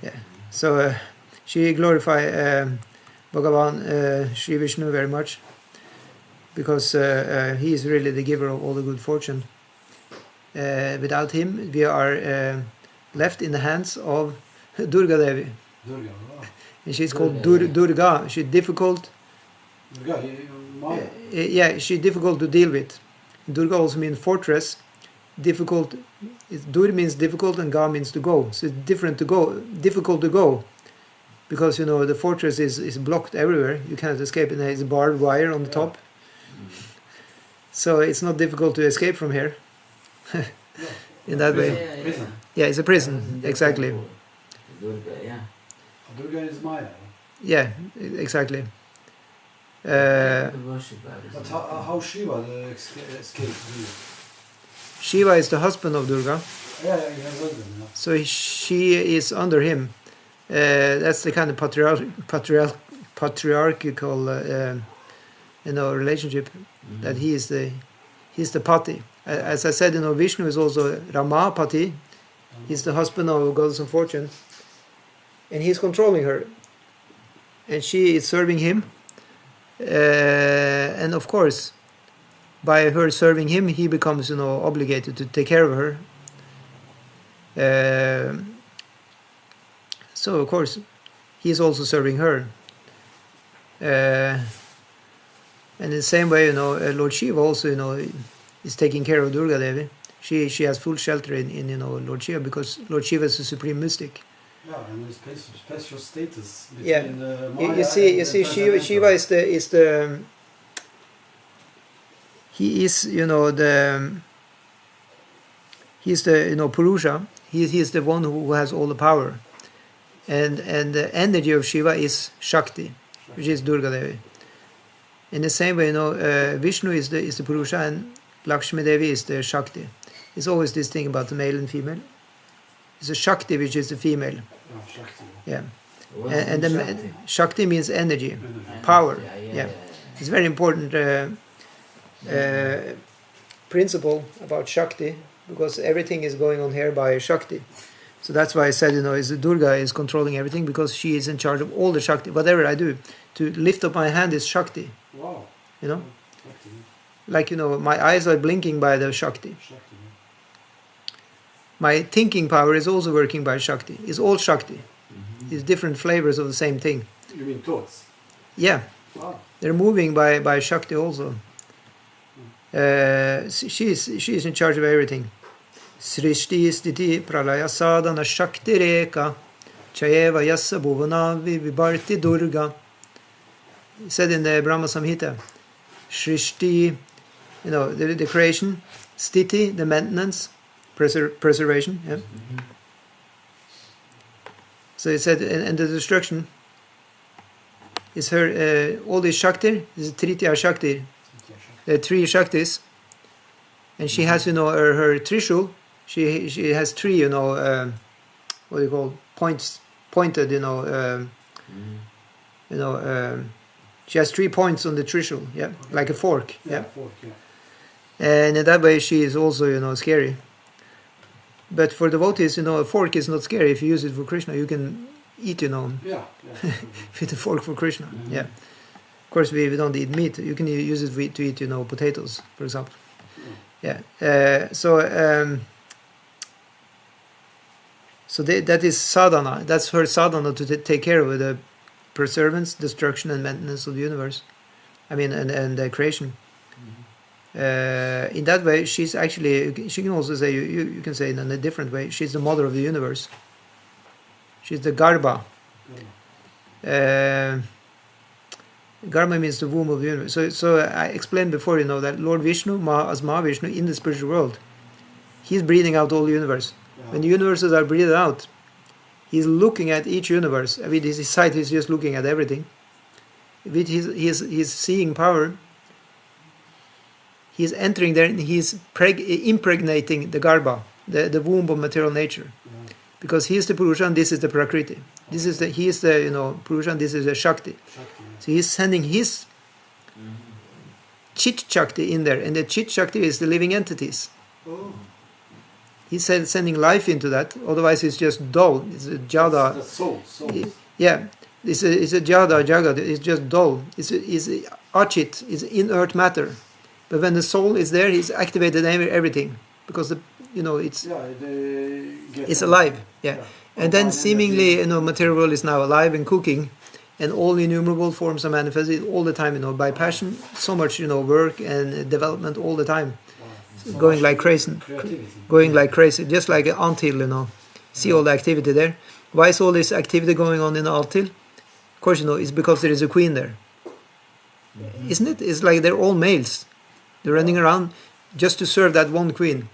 Yeah. So she glorified Bhagavan Sri Vishnu very much, because he is really the giver of all the good fortune. Without him, we are left in the hands of Durga Devi. Durga. Wow. And she's called Durga. She's difficult. Durga, mom. She's difficult to deal with. Durga also means fortress. Difficult. Dur means difficult, and Ga means to go. So it's difficult to go, because the fortress is blocked everywhere. You cannot escape, and there's a barbed wire on the top. So it's not difficult to escape from here. In that way. Prison. Yeah, it's a prison. Exactly. Durga, yeah. Durga is Maya. Yeah, exactly. Worship But how Shiva escaped? Shiva is the husband of Durga, Yeah, he has husband. Yeah. so she is under him. That's the kind of patriarchal relationship, that he's the pati. As I said, Vishnu is also Ramapati. He's the husband of Goddess of Fortune, and he's controlling her, and she is serving him. And of course, by her serving him, he becomes obligated to take care of her. So of course, he is also serving her. And in the same way, Lord Shiva also, is taking care of Durga Devi. She has full shelter in Lord Shiva, because Lord Shiva is a supreme mystic. Yeah, and a special status between Yeah. Maya You see, and Shiva is the he is he's the Purusha. He is the one who has all the power, and the energy of Shiva is Shakti, which is Durga Devi. In the same way, Vishnu is the Purusha, and Lakshmi Devi is the Shakti. It's always this thing about the male and female. It's a Shakti, which is the female. Oh, Shakti. Yeah. What And is the Shakti? Shakti means energy, Energy. power. Yeah. Yeah. It's a very important principle about Shakti, because everything is going on here by Shakti. So that's why I said, is Durga is controlling everything, because she is in charge of all the Shakti. Whatever I do, to lift up my hand is Shakti. Wow. Shakti. Like, my eyes are blinking by the Shakti. Shakti. My thinking power is also working by Shakti. It's all Shakti. Mhm. It's different flavors of the same thing. You mean thoughts? Yeah, Wow. they're moving by Shakti also. She is in charge of everything. Srishti stiti pralaya sadhana shakti reka chayeva yassa bhuvana vibharti durga. Said in the Brahma Samhita. Srishti, the creation. Stiti, the maintenance, preservation. Yeah. Mhm. So it said, and the destruction is her, all these Shakti, is Tritya Shakti, the three Shaktis, and she has, her Trishul, she has three, what do you call, pointed, Mhm. she has 3 points on the Trishul, yeah, Okay. like a fork, yeah. Fork, yeah. And in that way she is also, scary. But for devotees, a fork is not scary. If you use it for Krishna, you can eat, Yeah. with a fork for Krishna. Mhm. Yeah. Of course, we don't eat meat. You can use it to eat, potatoes, for example. Yeah. So that is sadhana. That's her sadhana to take care of the preservance, destruction, and maintenance of the universe. I mean, and creation. Mhm. In that way, she's actually. She can also say you can say it in a different way. She's the mother of the universe. She's the Garbha. Garma means the womb of the universe. So I explained before, that Lord Vishnu, as Mahavishnu in the spiritual world, he's breathing out all the universe. When the universes are breathed out, he's looking at each universe. I mean, his sight is just looking at everything. With his seeing power, he's entering there and he's impregnating the Garbha, the womb of material nature. Because he is the Purusha and this is the Prakriti. He is the Purusha and this is the Shakti. So he's sending his Mhm. Chit Shakti in there, and the Chit Shakti is the living entities. Oh, He's sending life into that, otherwise it's just dull. It's a jada. that's soul. Yeah, it's a jada, jagat, it's just dull. It's achit, it's inert matter. But when the soul is there, he's activated everything, because it's it's alive. Yeah. And then seemingly, material world is now alive and cooking, and all innumerable forms are manifested all the time, by passion, so much, work and development all the time, going like crazy, just like an anthill, see all the activity there. Why is all this activity going on in the anthill? Of course, it's because there is a queen there, isn't it? It's like they're all males, they're running around just to serve that one queen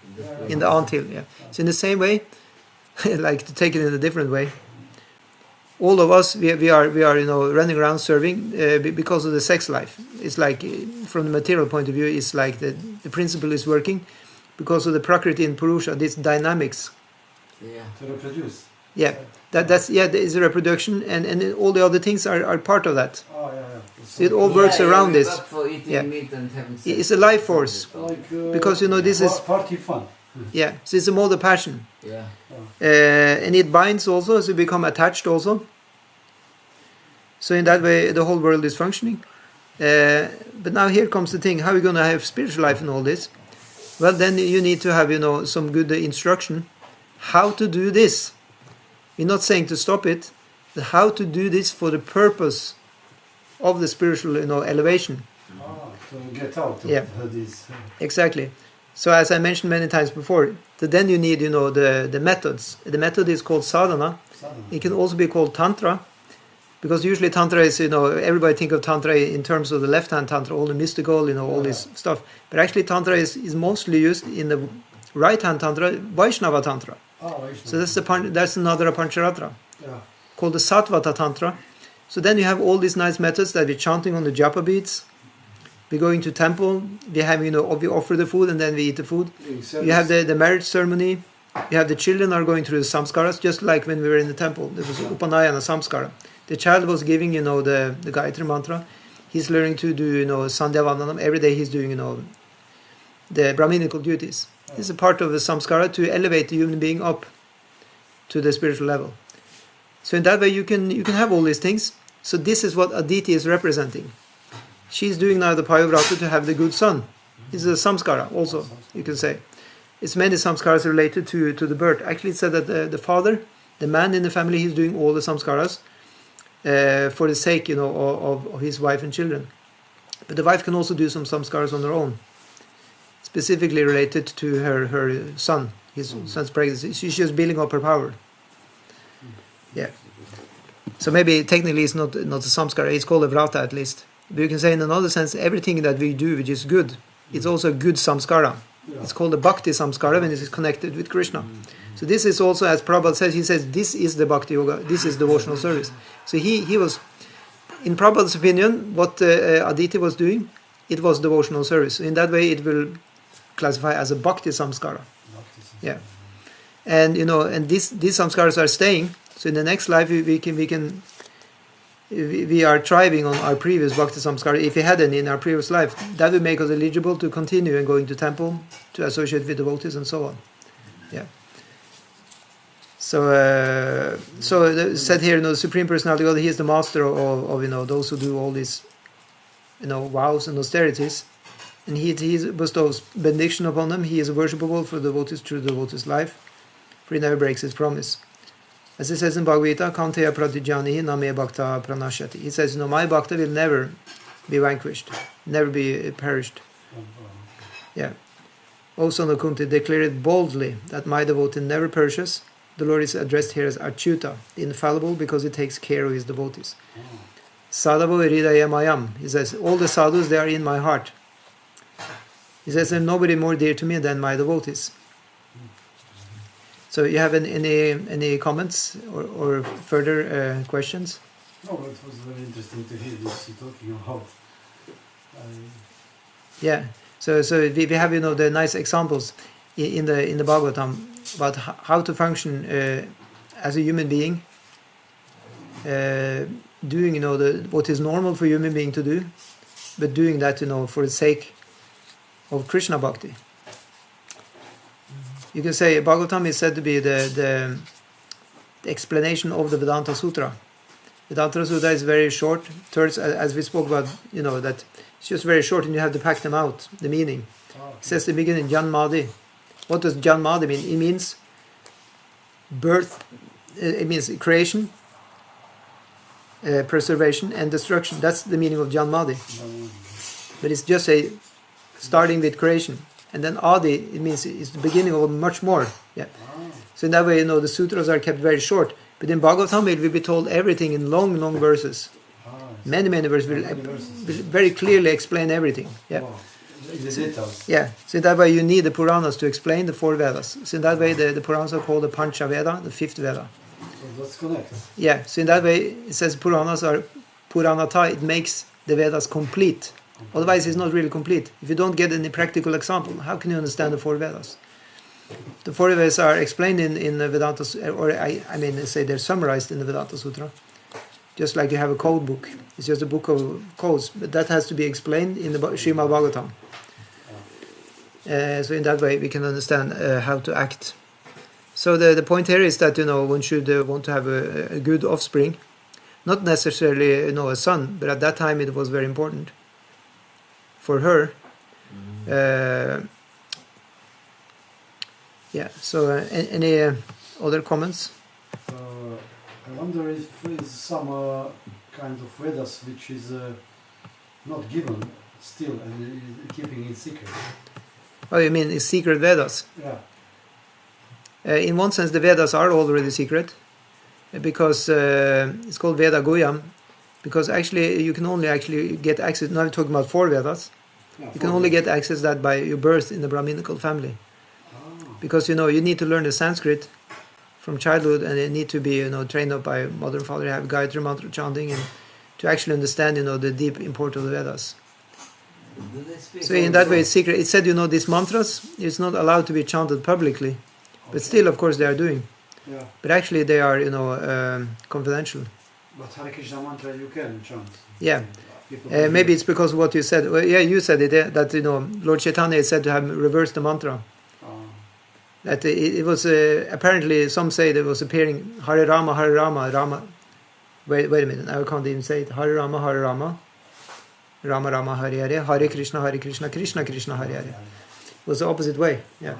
in the anthill. Yeah. So in the same way, like to take it in a different way, all of us we are running around serving because of the sex life. It's like from the material point of view, it's like the principle is working because of the Prakriti and Purusha, these dynamics. Yeah. To reproduce. Yeah, there is a reproduction, and all the other things are part of that. Oh, yeah. So it all works around we this. work for eating Yeah. meat and having sex. It's a life force. Like, Because, you know, this is... party fun. Yeah, so it's a mode of passion. Yeah. And it binds also, so you become attached also. So in that way, the whole world is functioning. But now here comes the thing: how are you going to have spiritual life in all this? Well, then you need to have, you know, some good instruction how to do this. We're not saying to stop it, but how to do this for the purpose of the spiritual, you know, elevation. To get out of Yeah. this. Exactly. So as I mentioned many times before, then you need, you know, the methods. The method is called sadhana. It can also be called tantra, because usually tantra is, you know, everybody think of tantra in terms of the left-hand tantra, all the mystical, you know, all this stuff. But actually tantra is mostly used in the right-hand tantra, Vaishnava tantra. So that's another Pancharatra, called the Sattvata tantra. So then you have all these nice methods that we're chanting on the japa beads. We're going to temple, we have, you know, we offer the food and then we eat the food. You have the marriage ceremony. You have the children are going through the samskaras, just like when we were in the temple. There was Upanayana samskara. The child was giving, you know, the Gayatri mantra. He's learning to do, you know, Sandhya Vandanam. Every day he's doing, you know, the Brahminical duties. It's a part of the samskara to elevate the human being up to the spiritual level. So in that way you can have all these things. So this is what Aditi is representing. She's doing now the Payavrata to have the good son. It's a samskara also, you can say. It's many samskaras related to the birth. Actually, it said that the father, the man in the family, he's doing all the samskaras for the sake, you know, of his wife and children. But the wife can also do some samskaras on her own, specifically related to her son, his son's pregnancy. She's just building up her power. Yeah. So maybe technically it's not a samskara, it's called a vrata at least. But you can say in another sense, everything that we do which is good, it's also a good samskara. It's called the bhakti samskara when it is connected with Krishna. So this is also, as Prabhupada says, he says, this is the bhakti yoga, this is devotional service. So he was, in Prabhupada's opinion, what Aditi was doing, it was devotional service. So in that way it will classify as a bhakti samskara. Yeah. And, you know, and these samskaras are staying. So in the next life we are thriving on our previous bhakti samskara. If we had any in our previous life, that would make us eligible to continue and going to temple, to associate with devotees and so on. Yeah. So said here, you know, the Supreme Personality of God, he is the master of you know, those who do all these, you know, vows and austerities, and he bestows benediction upon them. He is worshipable for devotees through the devotee's life, for he never breaks his promise. As it says in Bhagavatam, Kanteya pratijanihi name bhakta pranashyati. He says, you know, my bhakta will never be vanquished, never be perished. Yeah. O son of Kunti, declare it boldly that my devotee never perishes. The Lord is addressed here as Achyuta, the infallible, because he takes care of his devotees. Sadhavo hridaya mayam. He says, all the sadhus, they are in my heart. He says, there's nobody more dear to me than my devotees. So you have any comments or further questions? No, it was very interesting to hear this talking about. Yeah. So we have, you know, the nice examples in the Bhagavatam about how to function as a human being, doing, you know, what is normal for a human being to do, but doing that, you know, for the sake of Krishna Bhakti. You can say Bhagavatam is said to be the explanation of the Vedanta Sutra. Vedanta Sutra is very short, thirds, as we spoke about, you know, that it's just very short and you have to pack them out, the meaning. It says in the beginning, Janmadi. What does Janmadi mean? It means birth, it means creation, preservation and destruction. That's the meaning of Janmadi. But it's just starting with creation. And then Adi, it means it's the beginning of much more. Yeah. So in that way, you know, the sutras are kept very short. But in Bhagavatam, it will be told everything in long verses. Many verses will very clearly explain everything. Yeah. Yeah. So in that way, you need the Puranas to explain the four Vedas. So in that way, the Puranas are called the Pancha Veda, the fifth Veda. So let's connect. Yeah. So in that way, it says Puranas are Puranata. It makes the Vedas complete. Otherwise, it's not really complete. If you don't get any practical example, how can you understand the four Vedas? The four Vedas are explained in the Vedanta, or I mean, say they're summarized in the Vedanta Sutra. just like you have a code book. It's just a book of codes, but that has to be explained in the Srimad Bhagavatam. So in that way we can understand how to act. So the point here is that one should want to have a good offspring, not necessarily a son, but at that time it was very important for her. So any other comments? I wonder if there's some kind of Vedas which is not given still and keeping it secret. Oh, you mean it's secret Vedas? Yeah. In one sense, the Vedas are already secret, because it's called Veda Goyam, because actually you can only actually get access. Now we're talking about 4 Vedas. Yeah, You can only get access that by your birth in the Brahminical family, because you need to learn the Sanskrit from childhood, and you need to be trained up by mother and father, have Gayatri mantra chanting, and to actually understand the deep import of the Vedas. So in that way, it's secret. It said these mantras, it's not allowed to be chanted publicly. But still, of course, they are doing. Yeah. But actually, they are, confidential. But Hare Krishna mantra you can chant. Yeah. Maybe it's because of what you said. Well, yeah, you said it. That Lord Chaitanya is said to have reversed the mantra. That it was apparently some say that it was appearing Hare Rama, Hare Rama, Rama. Wait a minute. I can't even say it. Hare Rama, Hare Rama, Rama Rama, Hare Hare, Hare Krishna, Krishna Krishna, Hare Hare. It was the opposite way. Yeah.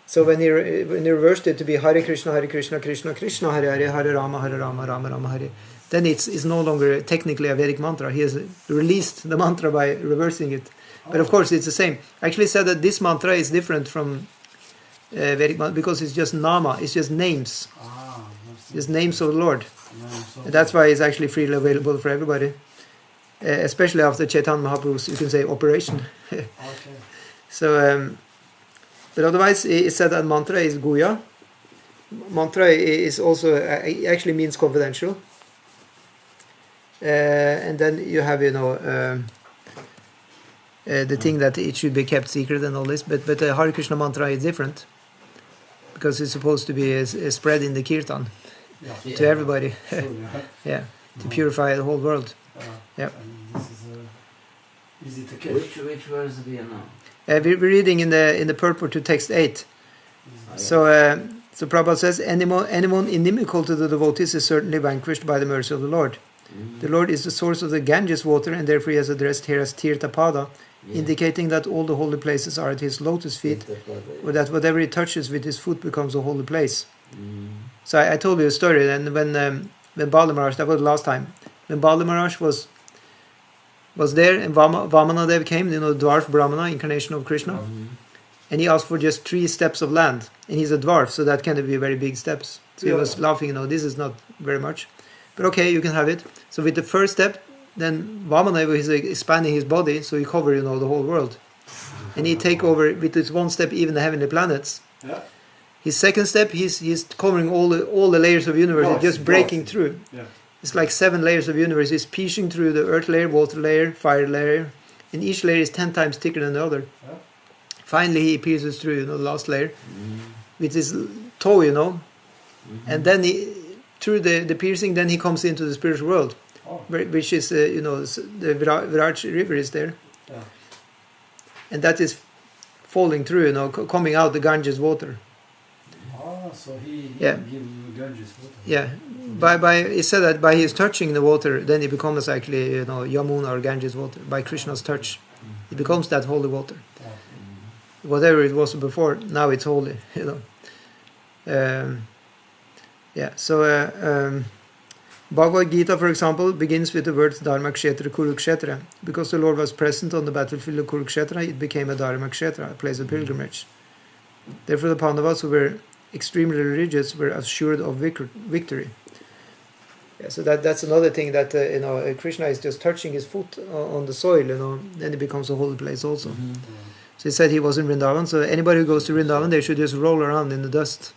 So when he reversed it to be Hare Krishna, Krishna Krishna, Hare Hare, Hare Rama, Rama Rama, Hare, then it's no longer technically a Vedic mantra. He has released the mantra by reversing it. But of course it's the same. I actually said that this mantra is different from Vedic mantra because it's just nama, it's just names. It's names of the Lord. And that's why it's actually freely available for everybody. Especially after Chaitanya Mahaprabhu's, you can say, operation. So... but otherwise, it said that mantra is Guya. Mantra is also, it actually means confidential. And then you have, the thing that it should be kept secret and all this. But the Hare Krishna mantra is different. Because it's supposed to be spread in the kirtan to everybody. To purify the whole world. And this is easy to catch. Which verse do you know? We're reading in the purport to text 8. So Prabhupada says, anyone inimical to the devotees is certainly vanquished by the mercy of the Lord. The Lord is the source of the Ganges water, and therefore he has addressed here as Tirtha Pada, indicating that all the holy places are at his lotus feet, or that whatever he touches with his foot becomes a holy place. So I told you a story, and when Bala Maharaj, that was the last time, when Bala Maharaj was there, and Vamanadev came, dwarf Brahmana, incarnation of Krishna, and he asked for just 3 steps of land, and he's a dwarf, so that can be very big steps. So he was laughing, this is not very much, but okay, you can have it. So with the first step, then Vamanadev is expanding his body, so he cover the whole world, and he take over with this 1 step even the heavenly planets. His second step, he's covering all the layers of universe, just breaking through. It's like 7 layers of universe. It's piercing through the earth layer, water layer, fire layer, and each layer is 10 times thicker than the other. Finally, he pierces through the last layer with his toe, and then through the piercing, then he comes into the spiritual world, which is the Viraj river is there, and that is falling through, coming out the Ganges water. So he gives Ganges water. Yeah. It said that by his touching the water, then it becomes actually Yamuna or Ganges water. By Krishna's touch, it becomes that holy water. Whatever it was before, now it's holy. So Bhagavad Gita, for example, begins with the words Dharma Kshetra Kurukshetra. Because the Lord was present on the battlefield of Kurukshetra, it became a Dharma Kshetra, a place of pilgrimage. Therefore, the Pandavas, who were extremely religious, were assured of victory. So that's another thing that Krishna is just touching his foot on the soil, then it becomes a holy place also. So he said he was in Vrindavan. So anybody who goes to Vrindavan, they should just roll around in the dust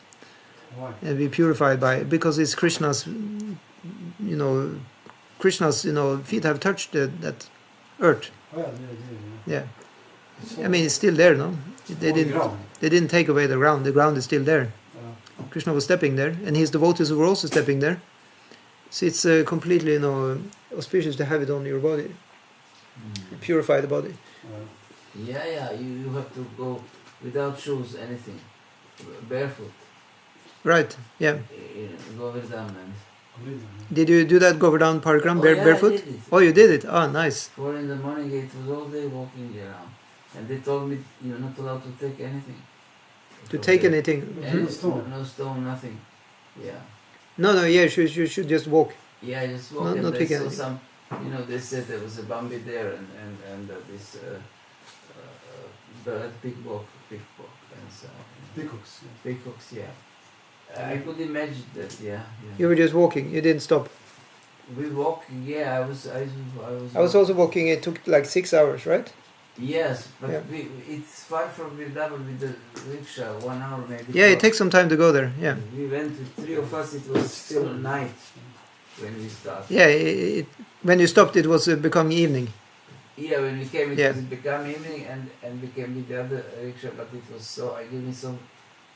and be purified by it, because it's Krishna's. Krishna's feet have touched that earth. I mean, it's still there, no? They didn't take away the ground. The ground is still there. Krishna was stepping there, and his devotees were also stepping there. So it's completely, auspicious to have it on your body, purify the body. Yeah, you have to go without shoes, anything, barefoot. Right, yeah. Go with them and. Did you do that Govardhan Parikram barefoot? I did it. Oh, you did it? Oh, nice. 4 in the morning, it was all day walking around. And they told me you're not allowed to take anything. To take anything? No stone, nothing. Yeah. No, yeah, you should just walk. Yeah, I just walk Not and pick they saw anything. some, they said there was a Bambi there and this bird, peacock, and so. Peacocks. Yeah. Peacocks, yeah. I could imagine that, yeah. You were just walking, you didn't stop. We walk, yeah, I was also walking, it took like 6 hours, right? Yes, but Yeah. it's far from Vrindavan with the rickshaw, 1 hour maybe. Yeah, it takes some time to go there, yeah. We went with 3 of us, it was still night when we started. Yeah, when you stopped it was becoming evening. Yeah, when we came it Yeah. was become evening and we came with the other rickshaw, but it was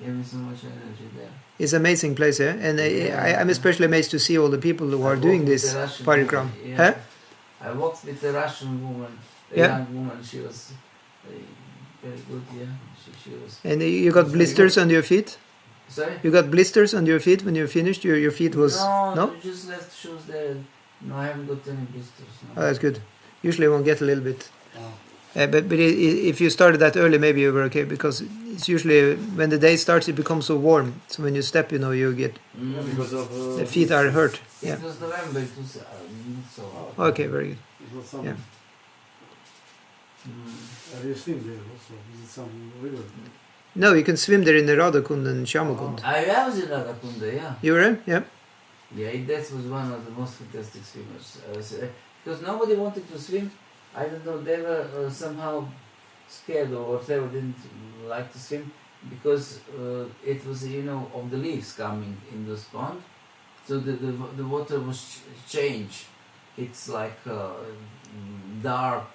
gave me so much energy there. It's an amazing place, yeah? And I'm especially amazed to see all the people who are doing this parikram. Yeah. Huh? I walked with a Russian woman, a Yeah. young woman, she was very good, yeah. She was. And you got blisters on your feet? Sorry? You got blisters on your feet when you finished? Your feet was... No, you just left shoes there. No, I haven't got any blisters. No. Oh, that's good. Usually one get a little bit. Oh. But if you started that early, maybe you were okay, because it's usually when the day starts, it becomes so warm. So when you step, you get... Yeah, because of The feet are hurt. Yeah. It was November, it was not so hot. Okay, very good. It was some. Yeah. Have you seen there also? Is it some river? No, you can swim there in the Radhakund and Shyamakund. I was in Radhakunda, yeah. You were? Yeah. Yeah, that was one of the most fantastic swimmers. Because nobody wanted to swim. I don't know, they were somehow scared or whatever, didn't like to swim because it was, of the leaves coming in this pond. So the water was changed. It's like dark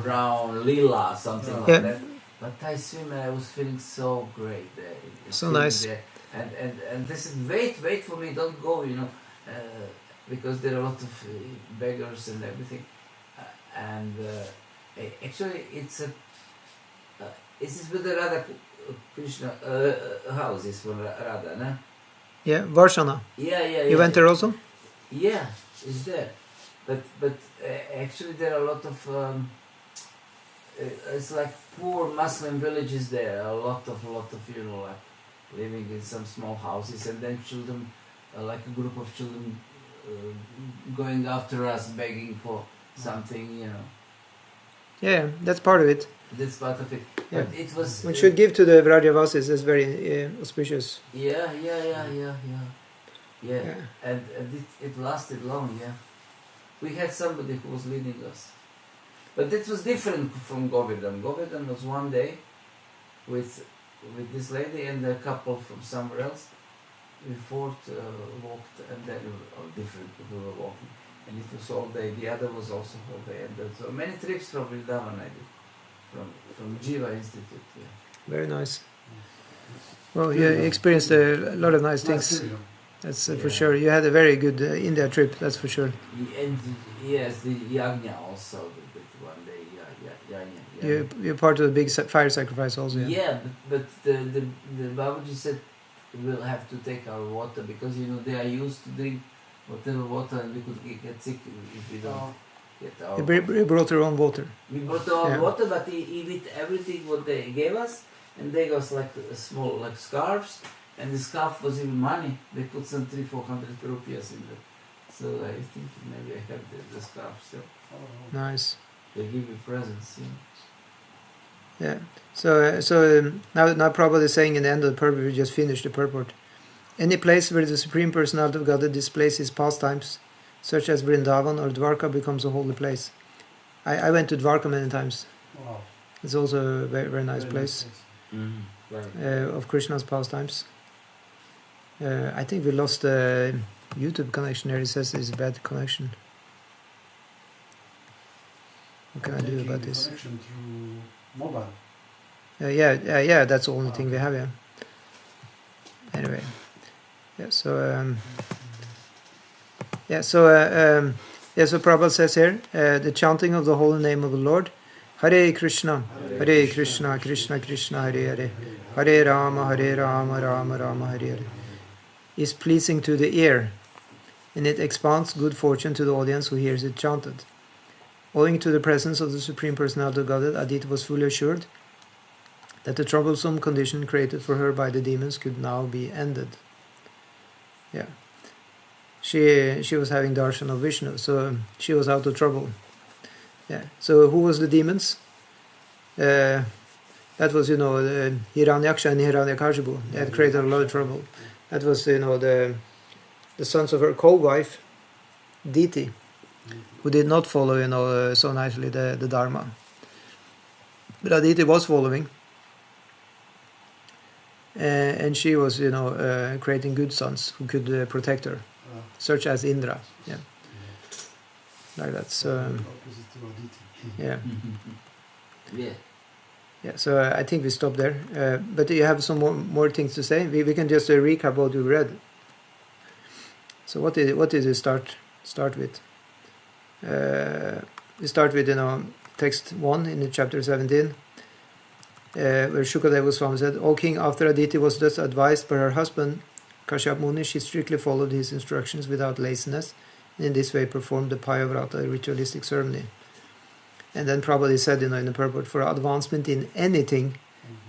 brown, lila, something like that. But I swim and I was feeling so great there. So nice. There. And they said, wait for me, don't go, because there are a lot of beggars and everything. Actually, it's with the Radha Krishna houses for Radha, no? Yeah, Varshana. Yeah. You went there also? Yeah, it's there. But actually there are a lot of it's like poor Muslim villages there. A lot of like living in some small houses, and then children, like a group of children, going after us, begging for something, Yeah, that's part of it. That's part of it. Yeah. But it was. One should give to the Vrajavasis, it's very auspicious. Yeah. And it lasted long. Yeah, we had somebody who was leading us, but it was different from Govardhan. Govardhan was one day with this lady and a couple from somewhere else. We walked, and then different people were walking, and it was all day. The other was also all day, and so many trips from Vrindavan I did, from Jiva Institute. Yeah. Very nice. Well, you experienced a lot of nice things. That's for sure. You had a very good India trip, that's for sure. And yes, the yajna also, the one day, yajna. You're part of the big fire sacrifice also, yeah? Yeah, but the Babaji said we'll have to take our water because, they are used to drink whatever water and we could get sick if we don't get our water. You brought your own water. We brought our water, but he eat everything what they gave us, and they gave us like a small, like scarves, and the scarf was even money. They put some 300-400 rupees in it. So I think maybe I have the scarf still. Nice. They give you presents, Yeah. So now Prabhupada is saying in the end of the purport, we just finished the purport. Any place where the Supreme Personality of Godhead displays his pastimes, such as Vrindavan or Dwarka, becomes a holy place. I went to Dwarka many times. Wow. It's also a very, very nice place Mm-hmm. of Krishna's pastimes. I think we lost the YouTube connection here. It says it's a bad connection. What can I do about this? Connection through mobile. Yeah, that's the only thing we have, yeah. Anyway. Yeah, so Yeah, so Prabhupada says here, the chanting of the holy name of the Lord, Hare Krishna, Hare Krishna, Krishna Krishna, Hare Hare, Hare Rama, Rama Rama, Hare Hare, is pleasing to the ear, and it expands good fortune to the audience who hears it chanted. Owing to the presence of the Supreme Personality of Godhead, Aditi was fully assured that the troublesome condition created for her by the demons could now be ended. Yeah. She was having darshan of Vishnu, so she was out of trouble. Yeah. So who was the demons? That was, Hiranyaksha and Hiranyakashipu. They had created a lot of trouble. That was, the sons of her co-wife, Diti, who did not follow, so nicely the Dharma. But Aditi was following. And she was, creating good sons who could protect her, such as Indra. Yeah. Like that. So, yeah. Yeah, so I think we stop there. But you have some more things to say? We can just recap what we read. So what did we start with? We start with text 1 in chapter 17, where Shukadeva Swami said, "O king, after Aditi was thus advised by her husband Kashyap Muni, she strictly followed his instructions without laziness, and in this way performed the Payavrata ritualistic ceremony." And then probably said, in the purport, for advancement in anything,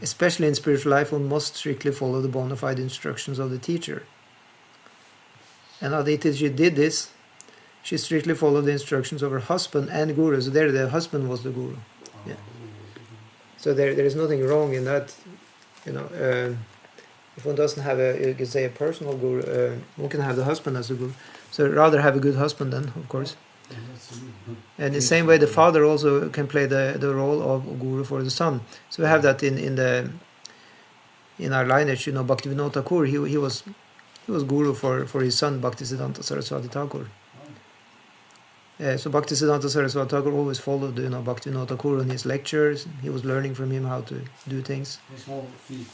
especially in spiritual life, one must strictly follow the bona fide instructions of the teacher. And Aditi, she did this. She strictly followed the instructions of her husband and guru. So there, the husband was the guru. Yeah. So there is nothing wrong in that. If one doesn't have you could say a personal guru, one can have the husband as a guru. So rather have a good husband then, of course. And the same way, the father also can play the role of guru for the son. So we have that in our lineage. Bhaktivinoda Thakur, he was guru for his son Bhaktisiddhanta Saraswati Thakur. So Bhaktisiddhanta Saraswati Thakur always followed Bhaktivinoda Thakur in his lectures. He was learning from him how to do things. From small feet.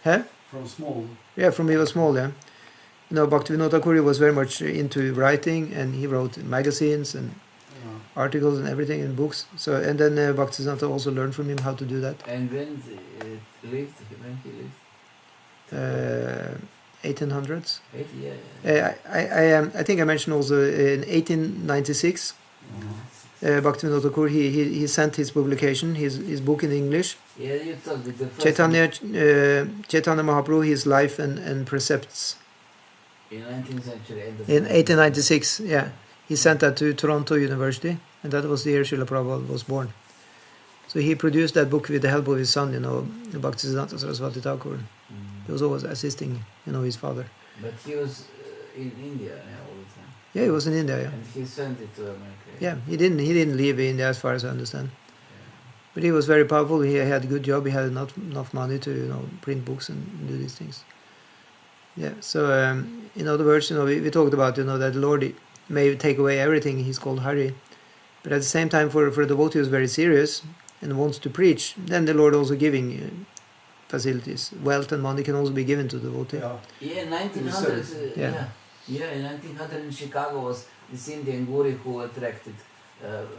Huh? From small. Yeah, from he was small. Yeah. Bhaktivinoda Thakur was very much into writing, and he wrote magazines and articles and everything in books. So, and then Bhaktisiddhanta also learned from him how to do that. And when he lived? 1800s. Yeah. I think I mentioned also in 1896. Bhaktivinoda Thakur he sent his publication, his book in English. Yeah, you talked with the first Chaitanya Mahaprabhu, his life and precepts. In 19th century, in 1896, yeah. He sent that to Toronto University, and that was the year Srila Prabhupada was born. So he produced that book with the help of his son, Bhaktisiddhanta Saraswati Thakur. He was always assisting, his father. But he was in India all the time. Yeah, he was in India, yeah. And he sent it to America. Yeah, he didn't leave India as far as I understand. Yeah. But he was very powerful. He had a good job. He had enough money to print books and do these things. Yeah. So in other words, we talked about that the Lord may take away everything. He's called Hari, but at the same time, for a devotee who's very serious and wants to preach, then the Lord also giving facilities, wealth and money can also be given to the devotee. Yeah, in 1900. In 1900 in Chicago was this Indian guru who attracted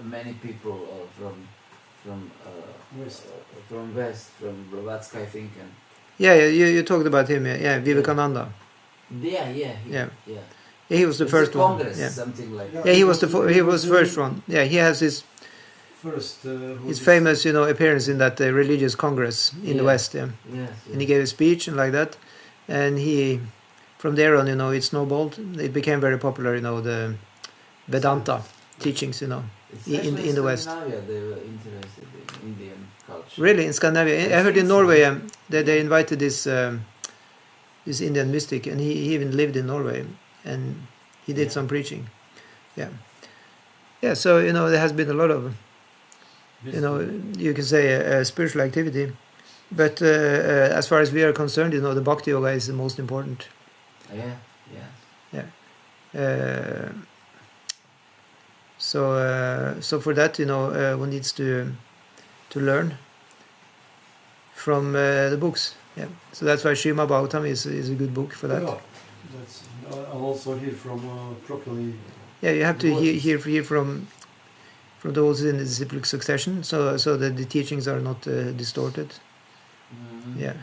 many people from West, from Blavatsky, I think. And you talked about him, Vivekananda. Yeah. He was the first Congress, one. something like that. Yeah, he was the first one. Yeah, he has his famous, appearance in that religious congress in the West. Yeah. Yes. And he gave a speech and like that, and he, from there on, it snowballed. It became very popular, the Vedanta teachings, in the West. Scandinavia, they were interested in Indian culture. Really, in Scandinavia, I heard in Norway they invited this Indian mystic, and he even lived in Norway, and he did some preaching. Yeah. So there has been a lot of, you can say spiritual activity, but as far as we are concerned, the Bhakti Yoga is the most important. So for that, one needs to learn from the books. Yeah. So that's why Srimad Bhagavatam is a good book for that. Yeah, I'm also here from properly Yeah, you have to What? hear from those in the disciplic succession, so that the teachings are not distorted. Mhm. Yeah.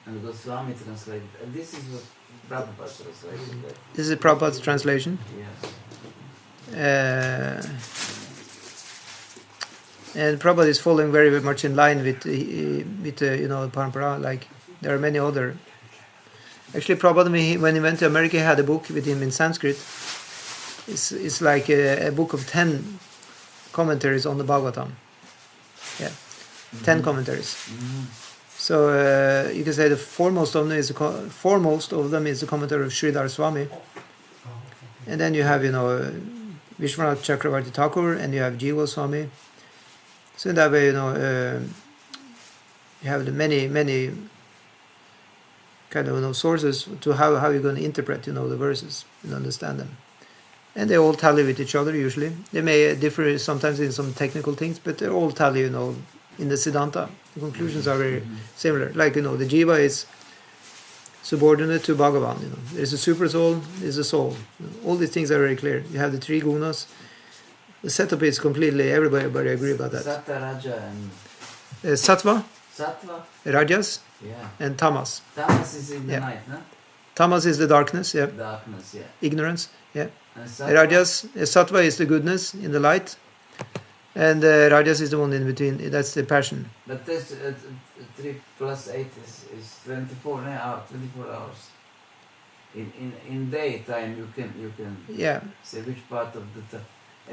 And Goswami translated. And this is what Prabhupada translated. That. This is Prabhupada's translation. Yes. And Prabhupada is following very, very much in line with Parampara. Like there are many other. Actually, Prabhupada, when he went to America, he had a book with him in Sanskrit. It's like a book of 10 commentaries on the Bhagavatam. Yeah, 10 commentaries. Mhm. So you can say the foremost of them is the commentary of Sridhar Swami, and then you have Vishwanath Chakravarti Thakur, and you have Jiva Swami. So in that way, you have the many kind of sources to how you're going to interpret the verses and understand them, and they all tally with each other usually. They may differ sometimes in some technical things, but they all tally in the Siddhanta. The conclusions are very similar. Like the Jiva is subordinate to Bhagavan. There's a super soul, there's a soul. All these things are very clear. You have the 3 gunas. The setup is completely, everybody agree about that. Sattva, Raja, and Sattva, Sattva. Rajas, Yeah. and Tamas. Tamas is in the Yeah. night, no? Tamas is the darkness, yeah, Darkness, yeah. ignorance, yeah. And Sattva. Rajas, Sattva is the goodness in the light, and Rajas is the one in between. That's the passion. But this 3 plus 8 is 24 now, 24 hours. In daytime you can Yeah, say which part of the time.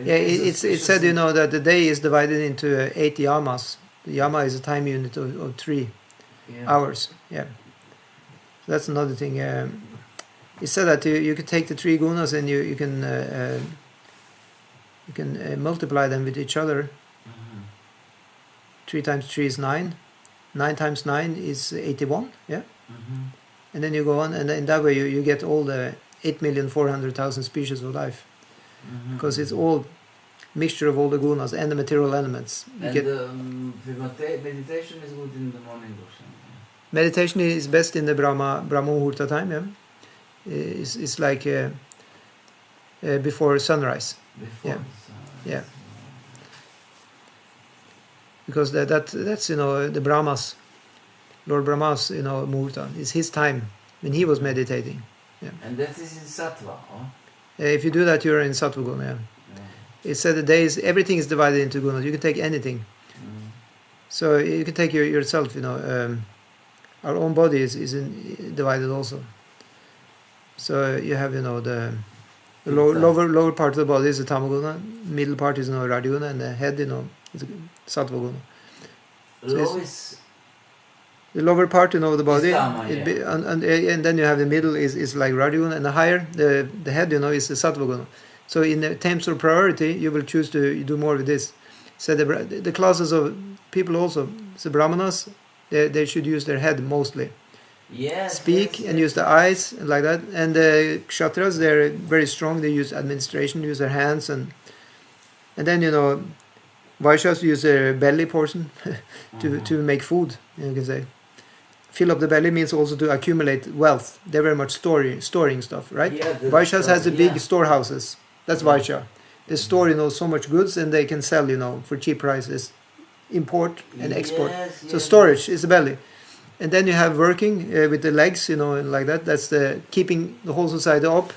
yeah. It's said that the day is divided into 8 yamas. The yama is a time unit of 3 hours. Yeah, so that's another thing. It's said that you can take the 3 gunas and you can multiply them with each other. 3 times 3 is 9. 9 times 9 is 81. Yeah, and then you go on, and in that way you get all the 8,400,000 species of life, because it's all mixture of all the gunas and the material elements. You And get meditation is good in the morning or something. meditation is best in the Brahma Muhurta time. Yeah, it's like before sunrise. Before. Yeah. Yeah. Because that's the Brahmas, Lord Brahma's Muhurta. It's his time when he was meditating. And that is in Sattva, huh? If you do that, you're in Sattva Guna. Yeah. It said the days, everything is divided into gunas. You can take anything. So you can take yourself. Our own body is divided also. So you have the lower part of the body is the Tamaguna, middle part is Rajaguna, and the head is Sattva Guna. Low is The lower part of the body, Tama, and then you have the middle is like Rajaguna, and the higher the head is the Sattva Guna. So in the terms of priority, you will choose to do more with this. So the classes of people also, the Brahmanas, they should use their head mostly. Speak and use the eyes and like that. And the Kshatras, they're very strong. They use administration, use their hands, and then Vaishyas use their belly portion to make food. You can say, fill up the belly means also to accumulate wealth. They're very much storing stuff, right? Vaishyas has the big storehouses. That's Vaishya. They store so much goods, and they can sell for cheap prices, import and export. So storage is the belly. And then you have working with the legs, and like that. That's the keeping the whole society up,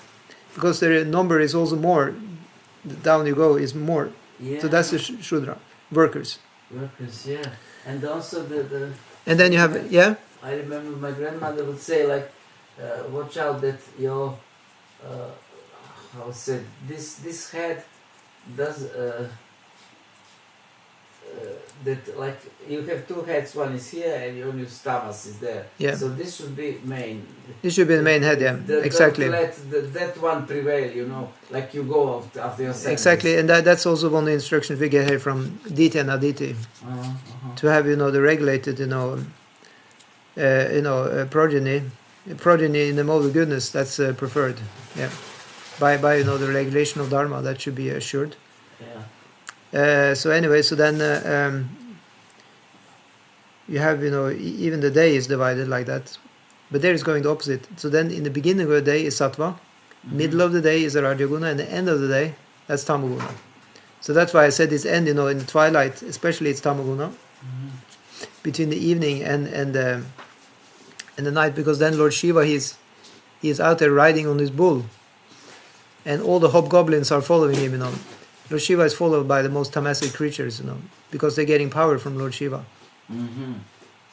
because their number is also more. The down you go is more. So that's the Shudra, workers. Workers, yeah. And also the And then you have, I remember my grandmother would say, like, watch out that your, how say, this head does, that like you have 2 heads, one is here and your stomach is there. Yeah. So this should be main. This should be the main head, exactly. Don't let that one prevail, like you go after your senses. Exactly, and that's also one of the instructions we get here from Diti and Aditi, to have the regulated progeny in the mode of goodness. That's preferred, by the regulation of Dharma, that should be assured. So anyway, so then you have even the day is divided like that, but there is going the opposite. So then in the beginning of the day is Sattva, Middle of the day is a Rajaguna, and the end of the day, that's Tamaguna. So that's why I said this end, in the twilight, especially it's Tamaguna, between the evening and the night, because then Lord Shiva, he is out there riding on his bull, and all the hobgoblins are following him, Lord Shiva is followed by the most tamasic creatures, because they're getting power from Lord Shiva.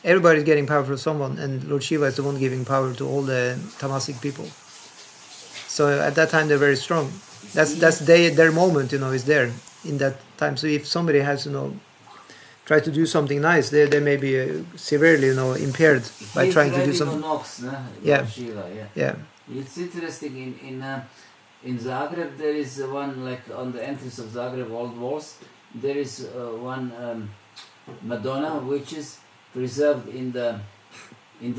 Everybody's getting power from someone, and Lord Shiva is the one giving power to all the tamasic people. So at that time they're very strong. That's their moment, is there in that time. So if somebody has, try to do something nice, they may be severely, impaired by trying to do something. Yeah. Shiva, yeah. It's interesting in Zagreb there is one, like on the entrance of Zagreb Old Walls, there is one Madonna which is preserved in the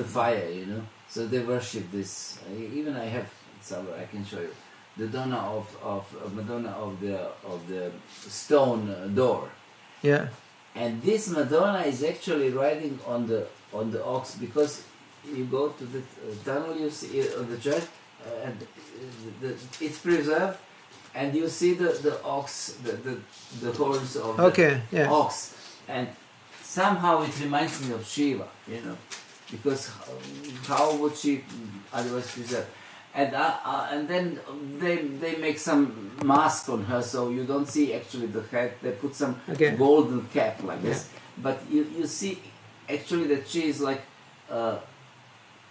fire, So they worship this. Even I have somewhere, I can show you the Madonna of the stone door. Yeah. And this Madonna is actually riding on the ox, because you go to the tunnel, you see of the church, and it's preserved, and you see the ox, the horns of the ox, and somehow it reminds me of Shiva, because how would she otherwise preserve? And then they make some mask on her, so you don't see actually the head. They put some golden cap like this, but you see actually that she is like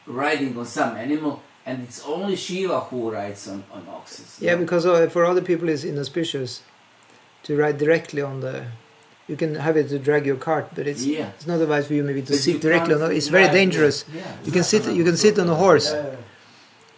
riding on some animal, and it's only Shiva who rides on oxes. Yeah, because for other people it's inauspicious to ride directly on the. You can have it to drag your cart, but it's not advised for you maybe to sit directly on. It's very dangerous. Yeah. You can sit on a horse.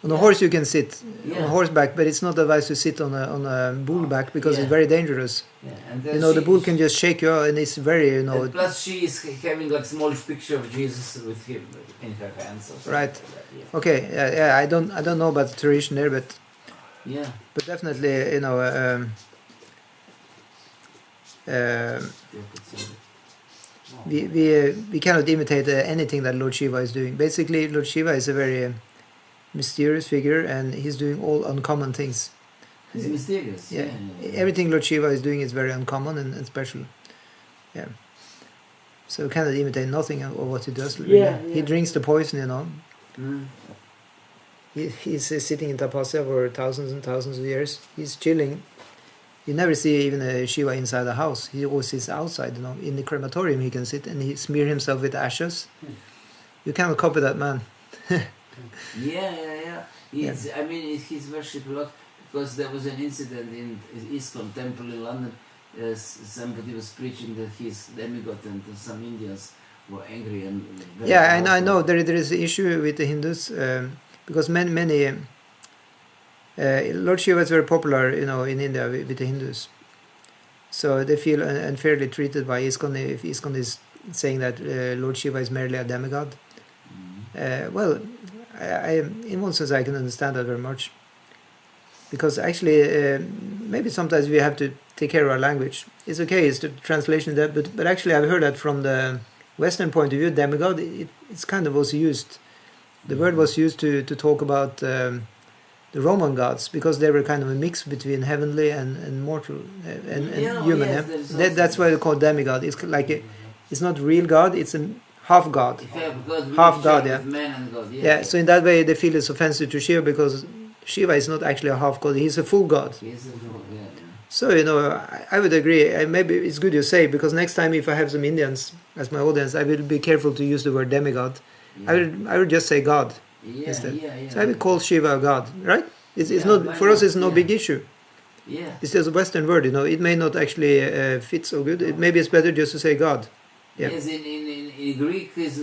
On a horse you can sit on horseback, but it's not advised to sit on a bull back, because it's very dangerous. Yeah. And the bull can just shake you out, and it's very And plus she is having like smallish picture of Jesus with him in her hands. Or right. Like that, yeah. Okay. Yeah. I don't know about the tradition there, but But definitely we cannot imitate anything that Lord Shiva is doing. Basically, Lord Shiva is a very mysterious figure, and he's doing all uncommon things. He's mysterious. Yeah. Everything Lord Shiva is doing is very uncommon and special. Yeah. So we cannot imitate nothing of what he does. He drinks the poison, He's sitting in tapasya for thousands and thousands of years. He's chilling. You never see even a Shiva inside the house. He always sits outside, In the crematorium he can sit, and he smear himself with ashes. You cannot copy that man. I mean, he's worshipped a lot, because there was an incident in Iskcon temple in London. Somebody was preaching that he's demigod, and some Indians were angry and. I know there is an issue with the Hindus, because many. Lord Shiva is very popular, in India with the Hindus. So they feel unfairly treated by Iskcon if Iskcon is saying that Lord Shiva is merely a demigod. Well, I in one sense I can understand that very much, because actually maybe sometimes we have to take care of our language. It's okay, it's the translation that, but actually I've heard that from the Western point of view, demigod, it's kind of was used. The word was used to talk about the Roman gods, because they were kind of a mix between heavenly and mortal and human. That's why they call demigod. It's like it's not real God. It's a half God. Half God. Man and God. So in that way they feel it's offensive to Shiva, because Shiva is not actually a half God. He's a full God. So I would agree. Maybe it's good you say, because next time if I have some Indians as my audience, I will be careful to use the word demigod. I would just say God. Instead. So I would call Shiva a God, right? It's not for us. It's no big issue. It's just a Western word, It may not actually fit so good. Maybe it's better just to say God. Yes, in Greek is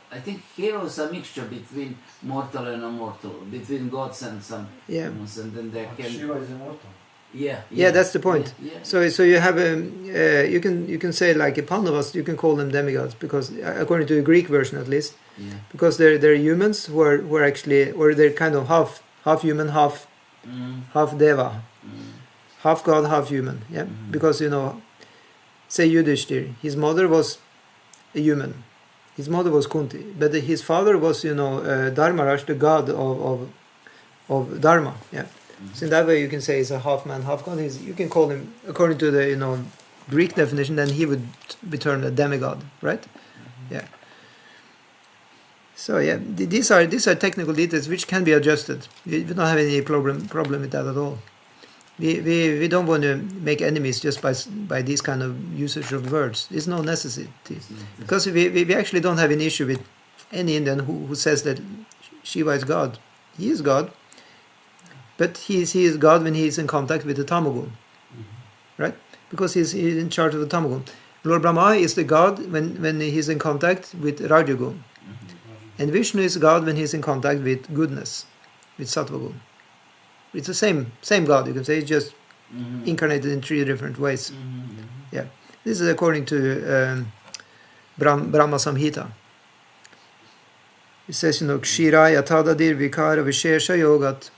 I think hero is a mixture between mortal and immortal, between gods and some humans, and then there can. Shiva is immortal. Yeah, that's the point. So you have you can say like a Pandavas, you can call them demigods, because according to the Greek version at least, because they're humans who are actually, or they're kind of half human, half deva, half god, half human. Because say Yudhishthir, his mother was a human, his mother was Kunti, but his father was Dharmaraj, the god of of Dharma. Yeah. So in that way, you can say he's a half man, half god. You can call him, according to the Greek definition, then he would be termed a demigod, right? Yeah. So yeah, these are technical details which can be adjusted. We don't have any problem with that at all. We don't want to make enemies just by these kind of usage of words. There's no necessity, because we actually don't have an issue with any Indian who says that Shiva is God. He is God, but he is God when he is in contact with the Tamagun, right? Because he's in charge of the Tamagun. Lord Brahma is the God when he's in contact with Rajagun. And Vishnu is God when he's in contact with goodness, with Sattvagun. It's the same God, you can say. It's just incarnated in 3 different ways. Yeah, this is according to Brahma Samhita. It says, Kshiraya Tadadir Vikara Vishesha Yogat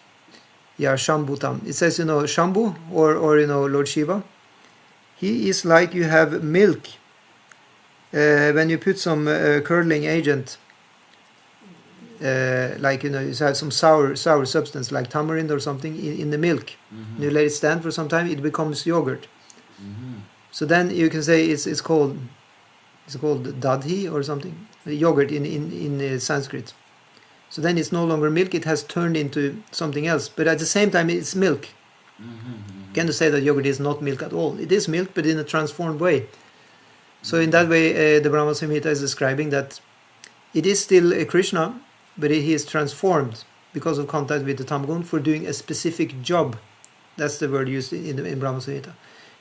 Ya Shambhutam. It says, Shambhu or Lord Shiva. He is like you have milk. When you put some curdling agent, like you have some sour substance like tamarind or something in the milk, and you let it stand for some time, it becomes yogurt. So then you can say it's called dadhi or something, yogurt in Sanskrit. So then it's no longer milk, it has turned into something else, but at the same time it's milk. Can you say that yogurt is not milk at all? It is milk, but in a transformed way. So in that way, the Brahma Samhita is describing that it is still a Krishna, but he is transformed because of contact with the Tamagun for doing a specific job. That's the word used in Brahma Samhita.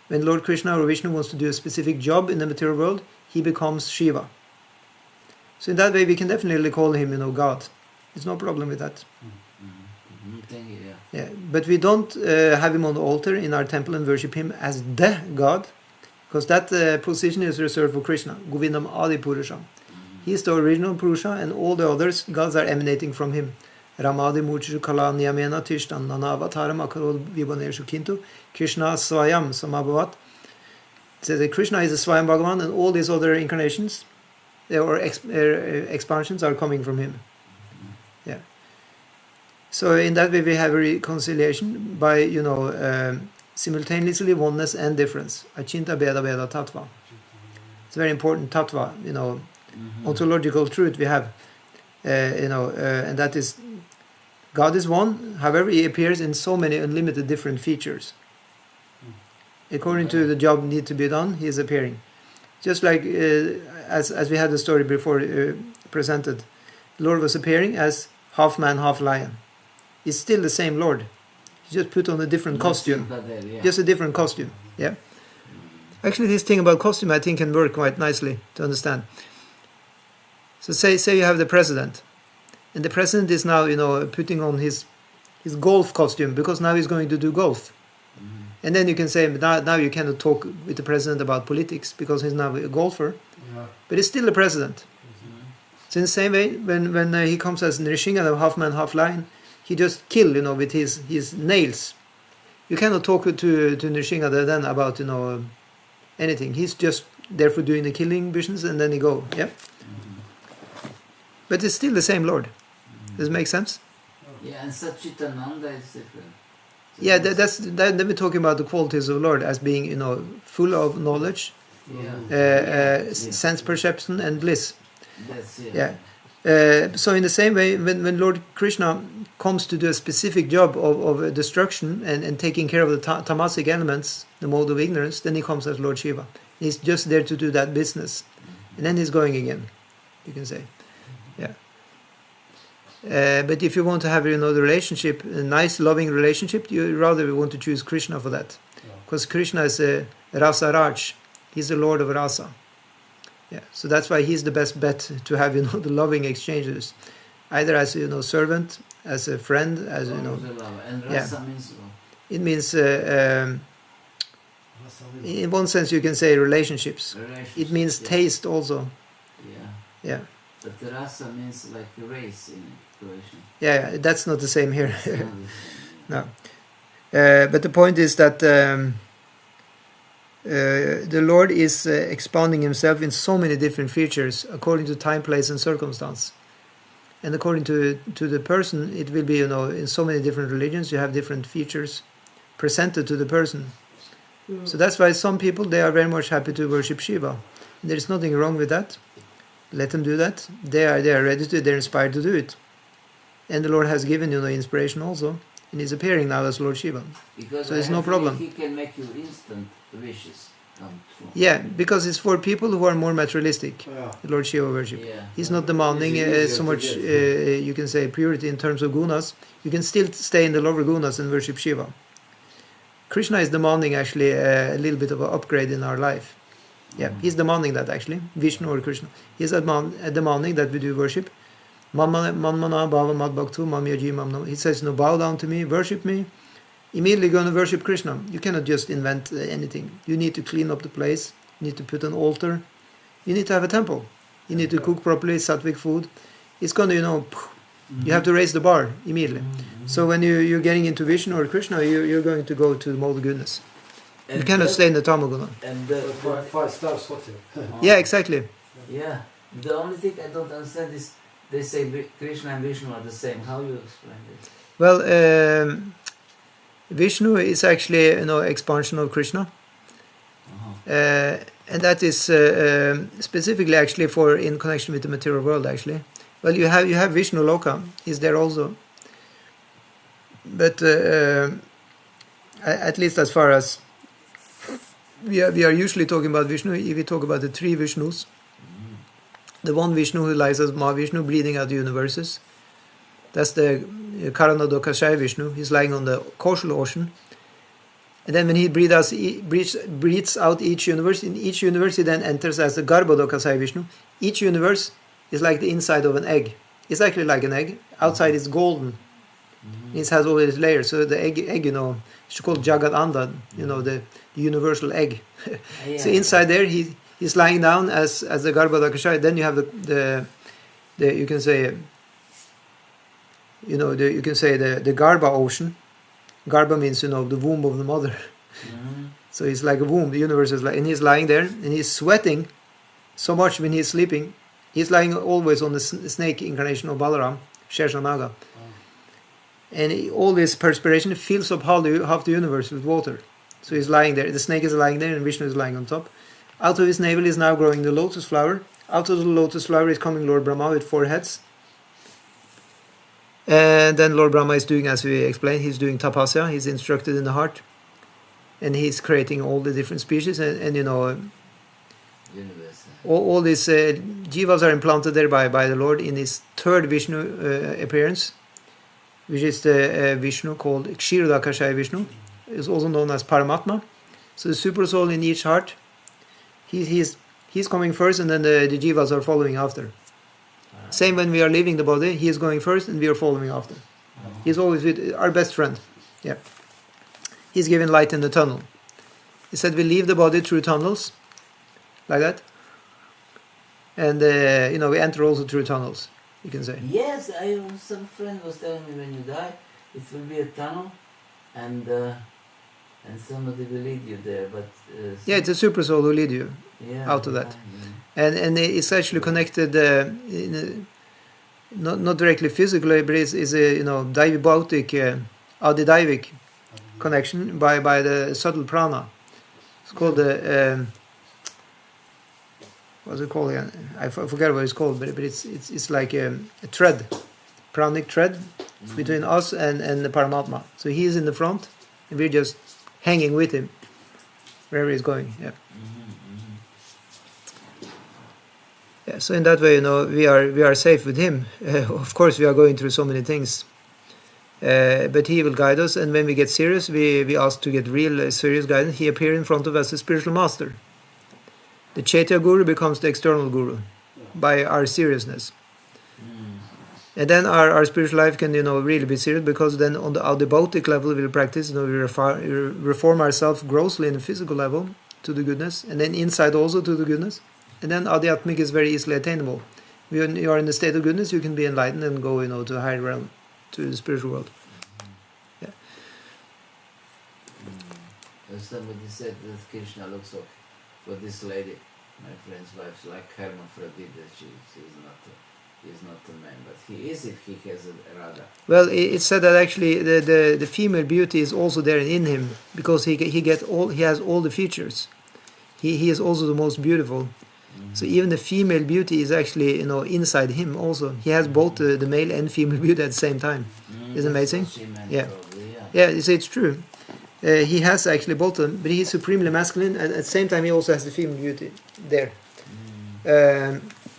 When Lord Krishna or Vishnu wants to do a specific job in the material world, he becomes Shiva. So in that way, we can definitely call him, God. There's no problem with that. Yeah, but we don't have him on the altar in our temple and worship him as the God, because that position is reserved for Krishna, Govindam Adi Purusham. He is the original Purusha, and all the others, gods are emanating from him. Ramadi Murchu Kala Niyamena Tishtan Nanavataram Akarod Vibaneshu Kintu Krishna Swayam Samabhavat. It says that Krishna is the Swayam Bhagavan, and all these other incarnations or expansions are coming from him. Yeah. So in that way we have a reconciliation by, simultaneously oneness and difference. Achinta Beda Beda Tattva. It's a very important tattva, ontological truth we have, and that is God is one. However, he appears in so many unlimited different features. According to the job need to be done, he is appearing. Just like as we had the story before presented, the Lord was appearing as half man, half lion. He's still the same Lord. He just put on a different costume. Just a different costume. Yeah. Actually, this thing about costume, I think, can work quite nicely to understand. So say you have the president, and the president is now, putting on his golf costume because now he's going to do golf. And then you can say, now you cannot talk with the president about politics because he's now a golfer, but he's still a president. So in the same way, when he comes as Nrishinga, half man, half lion, he just kill, with his nails. You cannot talk to Nrishinga then about, anything. He's just there for doing the killing business, and then he go, yeah. But it's still the same Lord. Does it make sense? Yeah, and Satchitananda is different. So yeah, then we're talking about the qualities of Lord as being, full of knowledge, sense perception, and bliss. That's it. Yeah. So in the same way, when Lord Krishna comes to do a specific job of destruction and taking care of the tamasic elements, the mode of ignorance, then he comes as Lord Shiva. He's just there to do that business. And then he's going again, you can say. Yeah. But if you want to have, the relationship, a nice, loving relationship, you rather want to choose Krishna for that. Because Krishna is a Rasa Raj. He's the Lord of Rasa. Yeah. So that's why he's the best bet to have, the loving exchanges. Either as, servant, as a friend, as, And Rasa means what? It means, in one sense you can say relationships. It means taste also. Yeah. But the Rasa means like a race in Croatian. Yeah, that's not the same here. No. But the point is that the Lord is expanding himself in so many different features according to time, place, and circumstance. And according to the person, it will be, in so many different religions, you have different features presented to the person. So that's why some people, they are very much happy to worship Shiva. There is nothing wrong with that. Let them do that. They are ready to, they're inspired to do it. And the Lord has given, inspiration also. And he's appearing now as Lord Shiva. Because so there's no problem. He can make you instant wishes come true. Yeah, because it's for people who are more materialistic, Lord Shiva worship. Yeah. He's not demanding so much, you can say, purity in terms of gunas. You can still stay in the lower gunas and worship Shiva. Krishna is demanding actually a little bit of an upgrade in our life. Yeah, he's demanding that actually, Vishnu or Krishna. He's demanding that we do worship. He says, bow down to me, worship me. Immediately going to worship Krishna. You cannot just invent anything. You need to clean up the place. You need to put an altar. You need to have a temple. You need to cook properly, sattvic food. It's going to, you have to raise the bar immediately. So when you're getting into Vishnu or Krishna, you're going to go to the mode of goodness. You cannot stay in the tamaguna. And 5 stars hotel. Yeah, exactly. Yeah. The only thing I don't understand is they say Krishna and Vishnu are the same. How you explain this? Well, Vishnu is actually expansion of Krishna, and that is specifically actually for in connection with the material world. Actually, well, you have Vishnu Loka is there also, but at least as far as we are usually talking about Vishnu, if we talk about the 3 Vishnus, the one Vishnu who lies as Mahavishnu, breathing out the universes. That's the Karanodakashaya Vishnu. He's lying on the causal ocean. And then when he breathes out each universe, in each universe he then enters as the Garbhodakashaya Vishnu. Each universe is like the inside of an egg. It's actually like an egg. Outside is golden. It has all its layers. So the egg it's called Jagat Anda, the universal egg. So inside there he's lying down as the Garbhodakashaya. Then you have the you can say the Garba ocean. Garba means the womb of the mother. So it's like a womb. The universe is like, and he's lying there and he's sweating so much when he's sleeping. He's lying always on the snake incarnation of Balaram, Sheshanaga. And all this perspiration fills up half the universe with water. So he's lying there. The snake is lying there and Vishnu is lying on top. Out of his navel is now growing the lotus flower. Out of the lotus flower is coming Lord Brahma with 4 heads. And then Lord Brahma is doing, as we explained, he's doing tapasya. He's instructed in the heart. And he's creating all the different species. And all these jivas are implanted there by the Lord in his 3rd Vishnu appearance, which is the Vishnu called Kshirodakashaya Vishnu. Is also known as Paramatma. So the super soul in each heart, he's coming first, and then the jivas are following after. Same when we are leaving the body, he is going first and we are following after. He's always with our best friend. Yeah. He's giving light in the tunnel. He said we leave the body through tunnels, like that. And we enter also through tunnels, you can say. Yes, some friend was telling me when you die, it will be a tunnel, and somebody will lead you there. But it's a super soul who lead you out of that. And it's actually connected, not directly physically, but it's a Daivibhautic, Adidaivic connection by the subtle prana. It's called the what's it called again? I forget what it's called, but it's like a thread, pranic thread between us and the Paramatma. So he is in the front, and we're just hanging with him wherever he's going. Yeah. Yeah, so in that way, we are safe with him. Of course, we are going through so many things, but he will guide us. And when we get serious, we ask to get real serious guidance. He appears in front of us as a spiritual master. The Chaitya Guru becomes the external Guru by our seriousness. And then our spiritual life can really be serious, because then on the adibhautic level we will practice. We reform ourselves grossly in the physical level to the goodness, and then inside also to the goodness. And then Adhyatmic is very easily attainable. When you are in the state of goodness, you can be enlightened and go, to a higher realm, to the spiritual world. Yeah. Somebody said that Krishna looks up for this lady, my friend's wife, like hermaphrodite. She's not is not a man, but he is if he has a Radha. Well, it's said that actually the female beauty is also there in him, because he has all the features. He is also the most beautiful. So even the female beauty is actually inside him also. He has both the male and female beauty at the same time. Isn't it amazing? Yeah. Probably, Yeah, it's true. He has actually both of them, but he's supremely masculine, and at the same time he also has the female beauty there.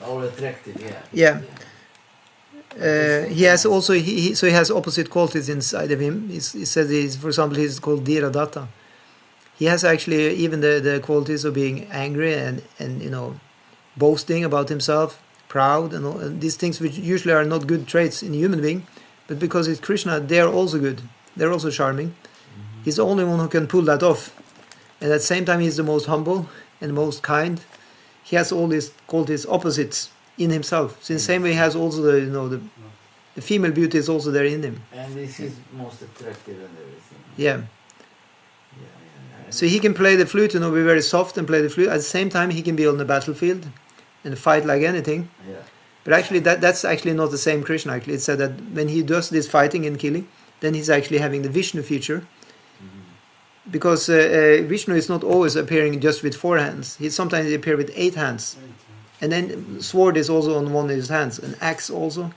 All attractive, Yeah. He has also so he has opposite qualities inside of him. He says for example, he's called Dhiradatta. He has actually even the qualities of being angry and boasting about himself, proud, and these things which usually are not good traits in a human being, but because it's Krishna, they are also good. They're also charming. He's the only one who can pull that off, and at the same time he's the most humble and most kind. He has all these qualities opposites in himself. So in the same way, he has also the female beauty is also there in him. And this is most attractive and everything. Yeah. So he can play the flute, be very soft and play the flute. At the same time, he can be on the battlefield and fight like anything. Yeah. But actually, that's actually not the same Krishna. Actually, it's said that when he does this fighting and killing, then he's actually having the Vishnu feature. Because Vishnu is not always appearing just with 4 hands. He sometimes appears with 8 hands. And then sword is also on one of his hands, an axe also,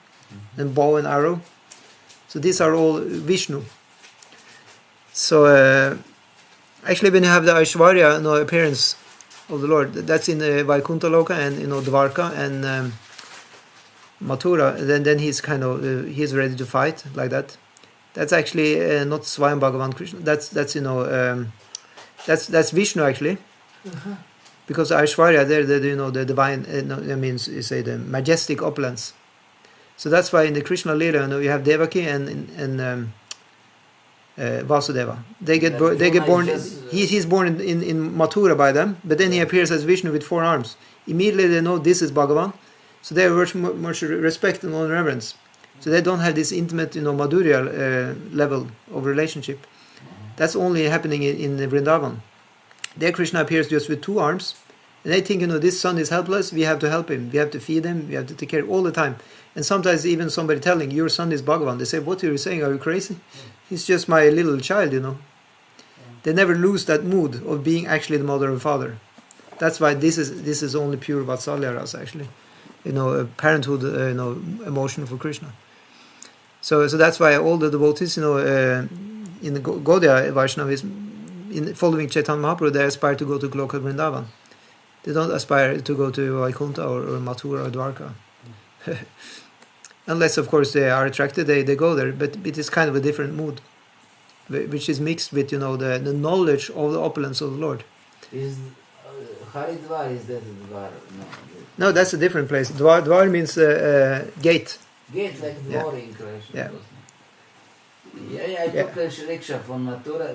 and bow and arrow. So these are all Vishnu. So actually, when you have the Aishwarya appearance of the Lord, that's in Vaikuntha Loka and Dvarka and Mathura. Then he's he's ready to fight like that. That's actually not Swayam Bhagavan Krishna. That's Vishnu actually. Because Aishwarya, they're the divine, you say the majestic opulence. So that's why in the Krishna Leela, you have Devaki and Vasudeva. They get born. He's born in Mathura by them, but then he appears as Vishnu with 4 arms. Immediately they know this is Bhagavan, so they have much respect and reverence. So they don't have this intimate, Madhurya level of relationship. That's only happening in Vrindavan. There Krishna appears just with 2 arms, and they think, this son is helpless, we have to help him, we have to feed him, we have to take care all the time. And sometimes even somebody telling, your son is Bhagavan, they say, what are you saying, are you crazy? He's just my little child, They never lose that mood of being actually the mother and father. That's why this is only pure Vatsalya Rasa, actually. A parenthood, emotion for Krishna. So that's why all the devotees, in the Gaudiya Vaishnavism, following Chaitanya Mahaprabhu, they aspire to go to Goloka Vrindavan. They don't aspire to go to Vaikuntha or Mathura or Dwarka. Unless, of course, they are attracted, they go there. But it is kind of a different mood, which is mixed with, the knowledge of the opulence of the Lord. Is Haridwar, is that Dwar? No, that's a different place. Dwar means gate. Gate, like dworing. Yeah. I took a rickshaw from Mathura.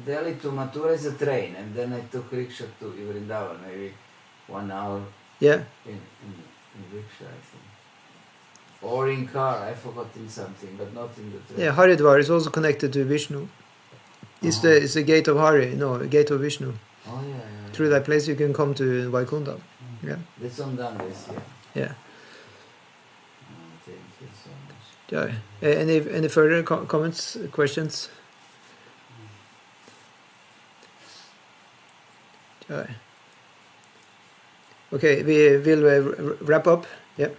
Delhi to Mathura is a train, and then I took rickshaw to Vrindavan, maybe 1 hour. Yeah. In rickshaw, I think. Or in car, I forgot in something, but not in the train. Yeah, Haridwar is also connected to Vishnu. It's the gate of Hari, a gate of Vishnu. Oh yeah. Through that place you can come to Vaikuntha. Yeah. That's on Ganges, Yeah. Thank you so much. Yeah. Any further comments, questions? Okay, we will wrap up. Yeah.